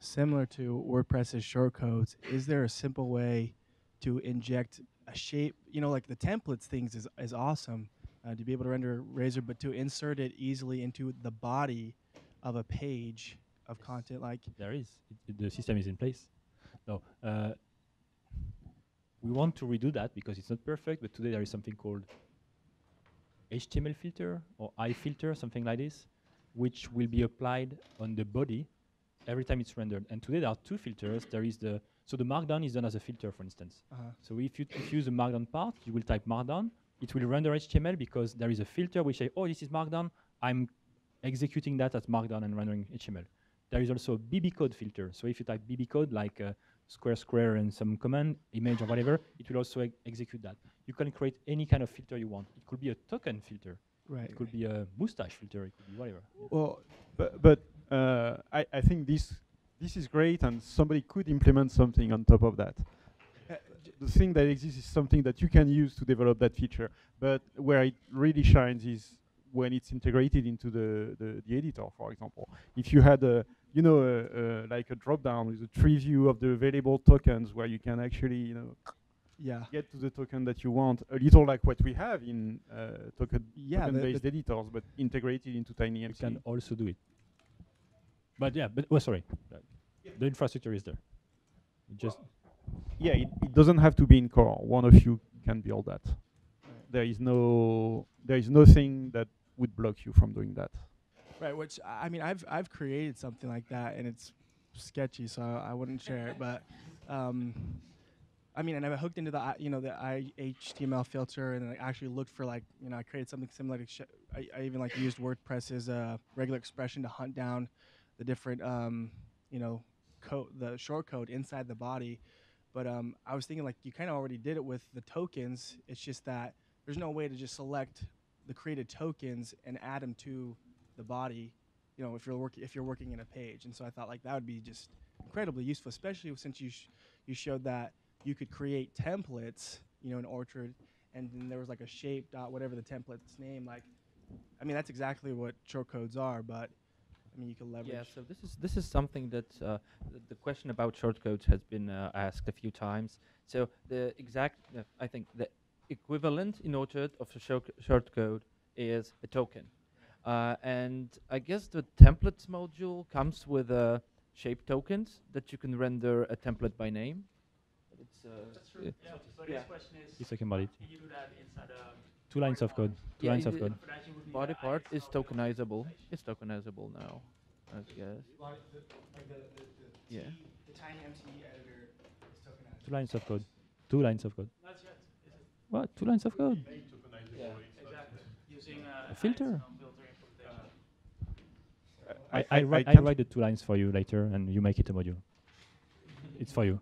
similar to WordPress's shortcodes, is there a simple way to inject a shape? You know, like the templates things is awesome to be able to render Razor, but to insert it easily into the body of a page of content, like there is. The system is in place. No, we want to redo that because it's not perfect, but today there is something called HTML filter or iFilter, something like this, which will be applied on the body every time it's rendered. And today there are two filters. There is the markdown is done as a filter, for instance. So if you use the markdown part, you will type markdown. It will render HTML because there is a filter which says, oh, this is markdown. I'm executing that as markdown and rendering HTML. There is also a BB code filter. So if you type BB code like square and some command, image or whatever, it will also execute that. You can create any kind of filter you want. It could be a token filter. Right. It could be a mustache filter. It could be whatever. Well, but I think this is great, and somebody could implement something on top of that. The thing that exists is something that you can use to develop that feature. But where it really shines is when it's integrated into the editor, for example. If you had like a drop-down with a tree view of the available tokens, where you can actually get to the token that you want, a little like what we have in token-based editors, but integrated into TinyMC. You can also do it. But yeah, but sorry, the infrastructure is there. It doesn't have to be in core. One of you can build that. There is nothing that would block you from doing that. Right, which I mean, I've created something like that, and it's sketchy, so I wouldn't share it. But I mean, and I hooked into the HTML filter, and I actually looked for I created something similar to. I even used WordPress's regular expression to hunt down the different code, the short code inside the body. But I was thinking you kind of already did it with the tokens. It's just that there's no way to just select the created tokens and add them to the body, if you're working in a page. And so I thought that would be just incredibly useful, especially since you showed that you could create templates, in Orchard, and then there was a shape dot whatever the template's name. I mean, that's exactly what short codes are, but I mean, you can leverage. Yeah, so this is something that the question about shortcodes has been asked a few times. So the exact, I think the equivalent in Orchard of a shortcode is a token, and I guess the templates module comes with shape tokens that you can render a template by name. But it's That's true. Yeah, but his question is, He's talking about it. can you do that inside a 2 lines of code. 2 lines of code. Body part is tokenizable. It's tokenizable now, I guess. Yeah. The tiny MCE editor is tokenized. 2 lines of code. 2 lines of code. Not yet. Is it? What? 2 lines of code? Yeah, exactly. Using A filter. filter implementation. I write can't- the 2 lines for you later, and you make it a module. It's for you.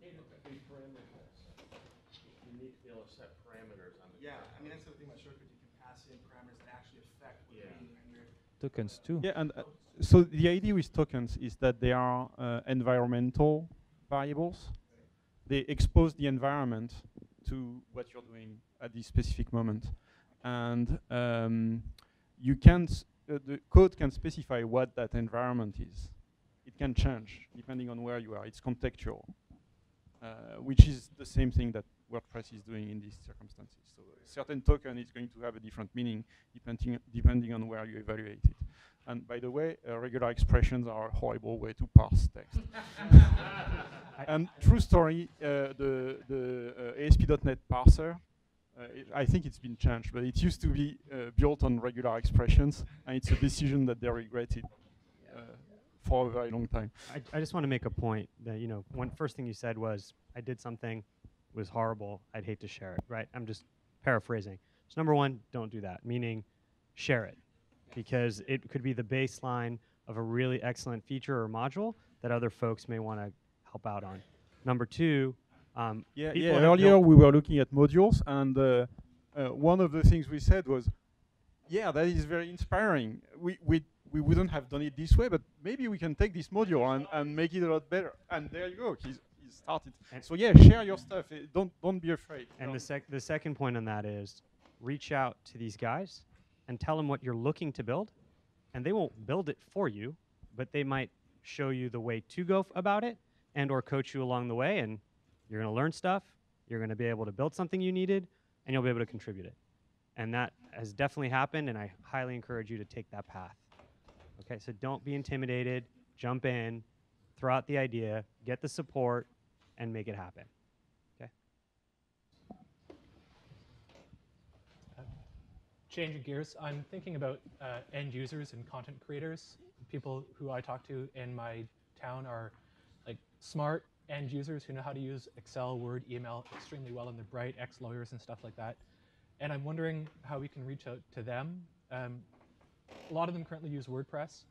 Yeah, I mean that's the thing about shortcuts. You can pass in parameters that actually affect what's being rendered. Tokens too. Yeah, and so the idea with tokens is that they are environmental variables. They expose the environment to what you're doing at this specific moment, and you can the code can specify what that environment is. It can change depending on where you are. It's contextual, which is the same thing that WordPress is doing in these circumstances. So a certain token is going to have a different meaning depending on where you evaluate it. And by the way, regular expressions are a horrible way to parse text. And true story, the ASP.NET parser, I think it's been changed, but it used to be built on regular expressions, and it's a decision that they regretted for a very long time. I just want to make a point that, you know, one first thing you said was, I did something, was horrible, I'd hate to share it, right? I'm just paraphrasing. So number one, don't do that, meaning share it, because it could be the baseline of a really excellent feature or module that other folks may want to help out on. Number two, earlier we were looking at modules, and one of the things we said was, yeah, that is very inspiring. We wouldn't have done it this way, but maybe we can take this module and make it a lot better. And there you go. He's started. And so yeah, share your stuff. Don't be afraid. And the second point on that is, reach out to these guys and tell them what you're looking to build, and they won't build it for you, but they might show you the way to go about it, and or coach you along the way, and you're going to learn stuff. You're going to be able to build something you needed, and you'll be able to contribute it. And that has definitely happened, and I highly encourage you to take that path. Okay, so don't be intimidated. Jump in, throw out the idea, get the support, and make it happen. Okay. Changing gears, I'm thinking about end users and content creators. People who I talk to in my town are like smart end users who know how to use Excel, Word, email extremely well, and they're bright ex-lawyers and stuff like that. And I'm wondering how we can reach out to them. A lot of them currently use WordPress,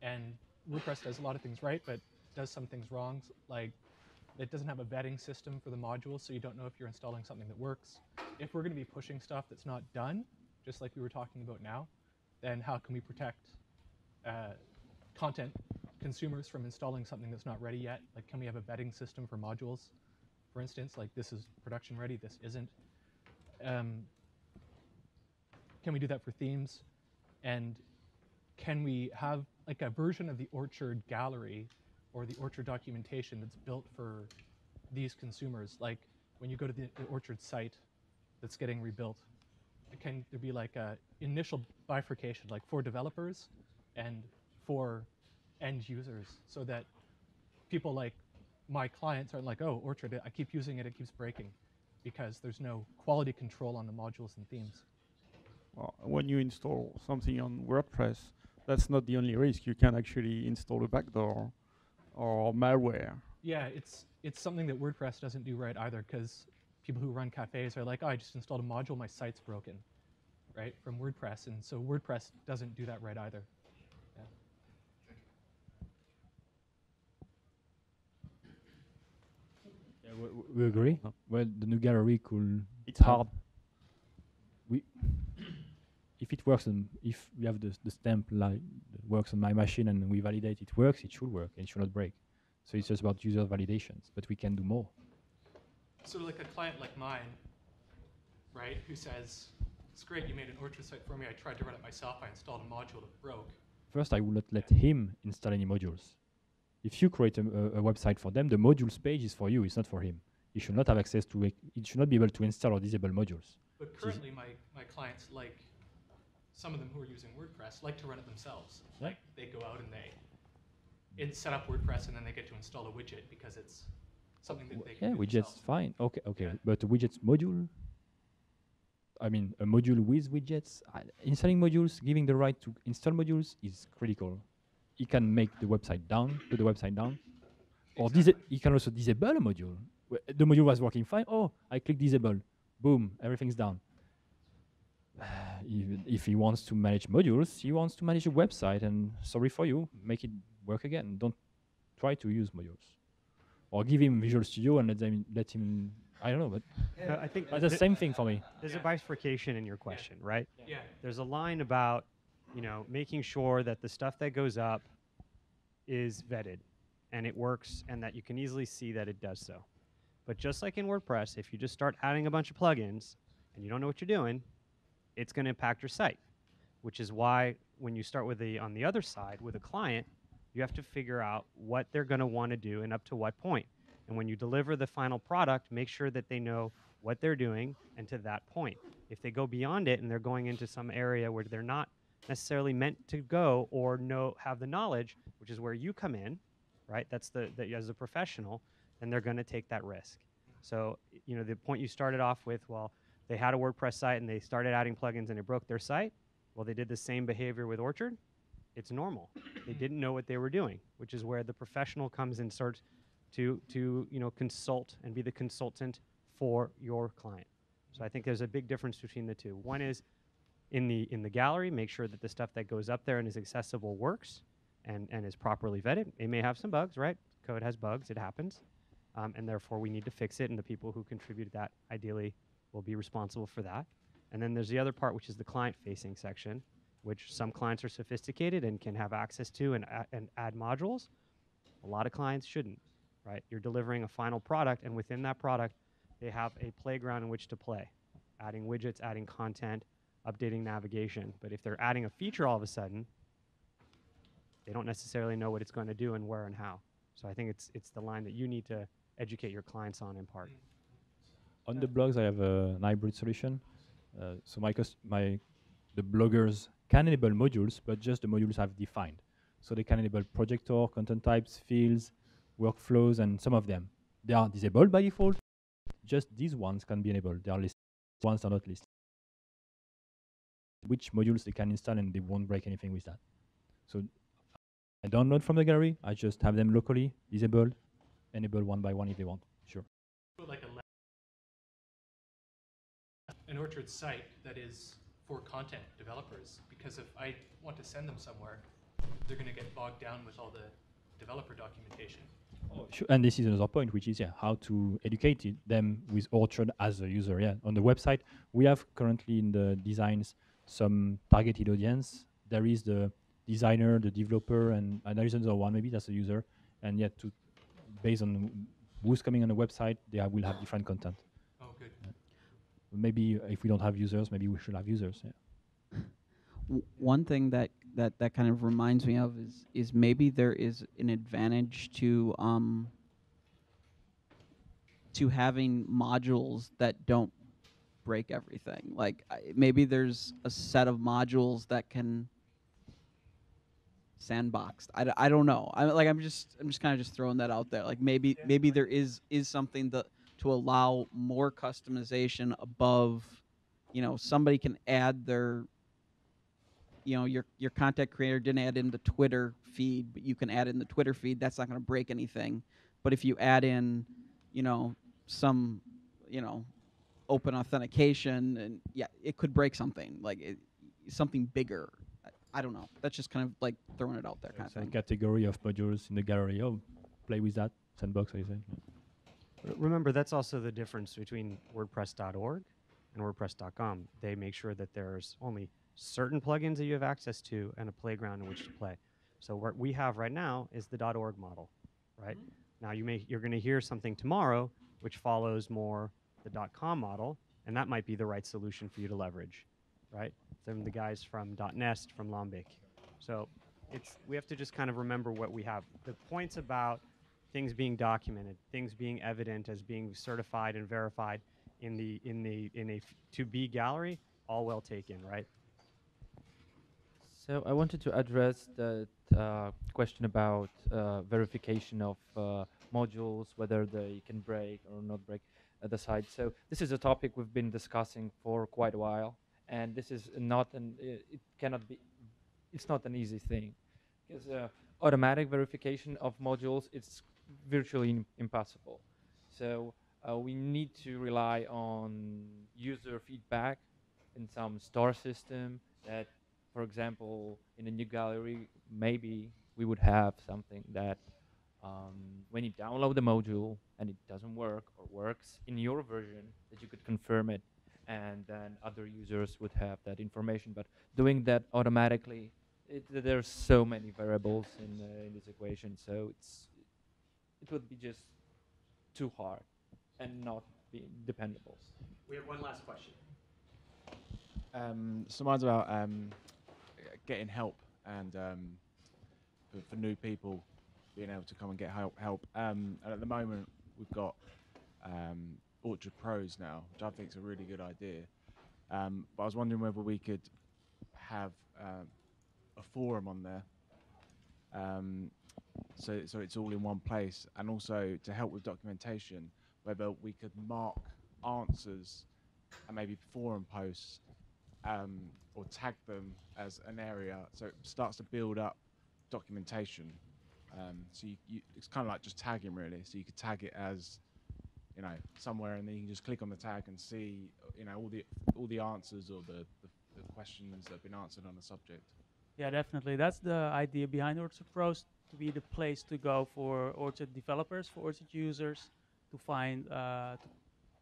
and WordPress does a lot of things right, but does some things wrong, like it doesn't have a vetting system for the modules, so you don't know if you're installing something that works. If we're going to be pushing stuff that's not done, just like we were talking about now, then how can we protect content consumers from installing something that's not ready yet? Like, can we have a vetting system for modules, for instance? Like, this is production ready, this isn't. Can we do that for themes? And can we have like a version of the Orchard gallery or the Orchard documentation that's built for these consumers? Like when you go to the Orchard site that's getting rebuilt, can there be like a initial bifurcation, like for developers and for end users, so that people like my clients aren't like, oh, Orchard, I keep using it, it keeps breaking, because there's no quality control on the modules and themes. Well, when you install something on WordPress, that's not the only risk. You can actually install a backdoor or malware. Yeah, it's something that WordPress doesn't do right either, because people who run cafes are like, oh, I just installed a module, my site's broken, right, from WordPress. And so WordPress doesn't do that right either. Yeah. Yeah, we agree. Well, the new gallery could. It's hard. If it works, if we have the stamp like works on my machine and we validate it works, it should work and it should not break. So it's just about user validations, but we can do more. So like a client like mine, right, who says, it's great, you made an Orchard site for me, I tried to run it myself, I installed a module that broke. first I will not let him install any modules. If you create a website for them, the modules page is for you, it's not for him. He should not have access to it. He should not be able to install or disable modules. But currently, my clients, like some of them who are using WordPress, like to run it themselves. Yeah. Like they go out and they set up WordPress and then they get to install a widget because it's something that they can Yeah, do widgets, themselves. fine. Okay, okay. But a widgets module, I mean, a module with widgets, installing modules, giving the right to install modules is critical. He can make the website down, put the website down, or he can also disable a module. The module was working fine. Oh, I click disable. Boom, everything's down. Even if he wants to manage modules, he wants to manage a website, and sorry for you, make it work again. Don't try to use modules. Or give him Visual Studio and let him, I don't know, but I think that's the same thing for me. There's a bifurcation in your question, right? Yeah. There's a line about, making sure that the stuff that goes up is vetted and it works and that you can easily see that it does so. But just like in WordPress, if you just start adding a bunch of plugins and you don't know what you're doing, it's going to impact your site, which is why when you start with on the other side with a client, you have to figure out what they're going to want to do and up to what point. And when you deliver the final product, make sure that they know what they're doing and to that point. If they go beyond it and they're going into some area where they're not necessarily meant to go or have the knowledge, which is where you come in, right? That's as a professional, then they're going to take that risk. So, the point you started off with, well, they had a WordPress site and they started adding plugins and it broke their site. Well, they did the same behavior with Orchard. It's normal. They didn't know what they were doing, which is where the professional comes and starts to consult and be the consultant for your client. So I think there's a big difference between the two. One is in the gallery, make sure that the stuff that goes up there and is accessible works and is properly vetted. It may have some bugs, right? Code has bugs, it happens. And therefore we need to fix it, and the people who contribute that ideally will be responsible for that. And then there's the other part, which is the client-facing section, which some clients are sophisticated and can have access to and add modules. A lot of clients shouldn't, right? You're delivering a final product, and within that product, they have a playground in which to play, adding widgets, adding content, updating navigation. But if they're adding a feature all of a sudden, they don't necessarily know what it's going to do and where and how. So I think it's the line that you need to educate your clients on in part. On the blogs, I have an hybrid solution. So the bloggers can enable modules, but just the modules I've defined. So they can enable projector, content types, fields, workflows, and some of them. They are disabled by default. Just these ones can be enabled. They are listed. Ones are not listed. Which modules they can install, and they won't break anything with that. So I download from the gallery. I just have them locally disabled, enable one by one if they want. Sure. Like an Orchard site that is for content developers, because if I want to send them somewhere, they're going to get bogged down with all the developer documentation. Sure. And this is another point, which is how to educate them with Orchard as a user. Yeah, on the website we have currently in the designs some targeted audience. There is the designer, the developer, and there is another one maybe that's a user. And yet, based on who's coming on the website, they will have different content. Oh, good. Maybe if we don't have users, maybe we should have users. Yeah. One thing that kind of reminds me of is maybe there is an advantage to having modules that don't break everything. Like maybe there's a set of modules that can sandboxed. I don't know. I'm just kind of just throwing that out there. Like maybe there is something to allow more customization above. Somebody can add their. Your content creator didn't add in the Twitter feed, but you can add in the Twitter feed. That's not going to break anything. But if you add in, some, open authentication, and it could break something like something bigger. I don't know. That's just kind of like throwing it out there. Kind of thing. Category of modules in the gallery. Oh, play with that sandbox. I say. Remember, that's also the difference between WordPress.org and WordPress.com. They make sure that there's only certain plugins that you have access to and a playground in which to play. So what we have right now is the .org model, right? Now you're going to hear something tomorrow which follows more the .com model, and that might be the right solution for you to leverage, right? From the guys from .nest, from Lombik. So we have to just kind of remember what we have. The points about things being documented, things being evident as being certified and verified in a to be gallery, all well taken, right? So I wanted to address the question about verification of modules, whether they can break or not break the site. So this is a topic we've been discussing for quite a while, and this is not it's not an easy thing, because automatic verification of modules, it's virtually impossible. So we need to rely on user feedback in some store system that, for example, in a new gallery, maybe we would have something that when you download the module and it doesn't work or works in your version, that you could confirm it, and then other users would have that information. But doing that automatically, there's so many variables in this equation, so it would be just too hard and not be dependable. We have one last question. So mine's about getting help and for new people being able to come and get help. And at the moment, we've got Orchard Pros now, which I think is a really good idea. But I was wondering whether we could have a forum on there, so it's all in one place, and also to help with documentation, whether we could mark answers and maybe forum posts or tag them as an area, so it starts to build up documentation. So it's kind of like just tagging, really. So you could tag it as, you know, somewhere, and then you can just click on the tag and see, you know, all the answers or the questions that have been answered on the subject. Yeah, definitely. That's the idea behind Orchard Pros, to be the place to go for Orchard developers, for Orchard users, to find, to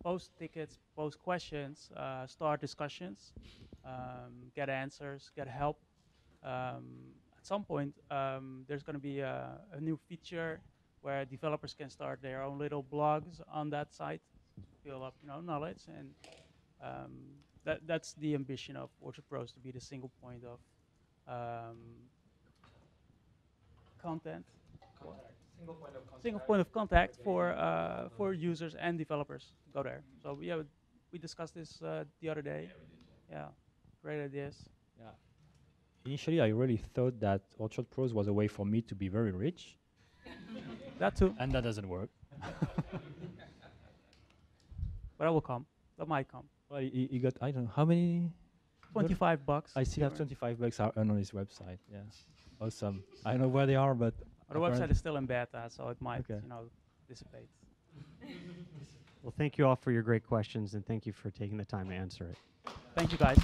post tickets, post questions, start discussions, get answers, get help. At some point, there's going to be a new feature where developers can start their own little blogs on that site, build up, you know, knowledge, and that's the ambition of Orchard Pros, to be the single point of content. Single point of contact for users and developers. Go there. So yeah, we discussed this the other day. Yeah, great ideas. Yeah. Initially, I really thought that Orchard Pros was a way for me to be very rich. That too. And that doesn't work. But I will come. That might come. Well, he got, I don't know, how many? $25. I still have $25 are earned on his website. Yeah. Awesome. I don't know where they are, but The website is still in beta, so it might, Okay. you know, dissipate. Well, thank you all for your great questions, and thank you for taking the time to answer it. Thank you, guys.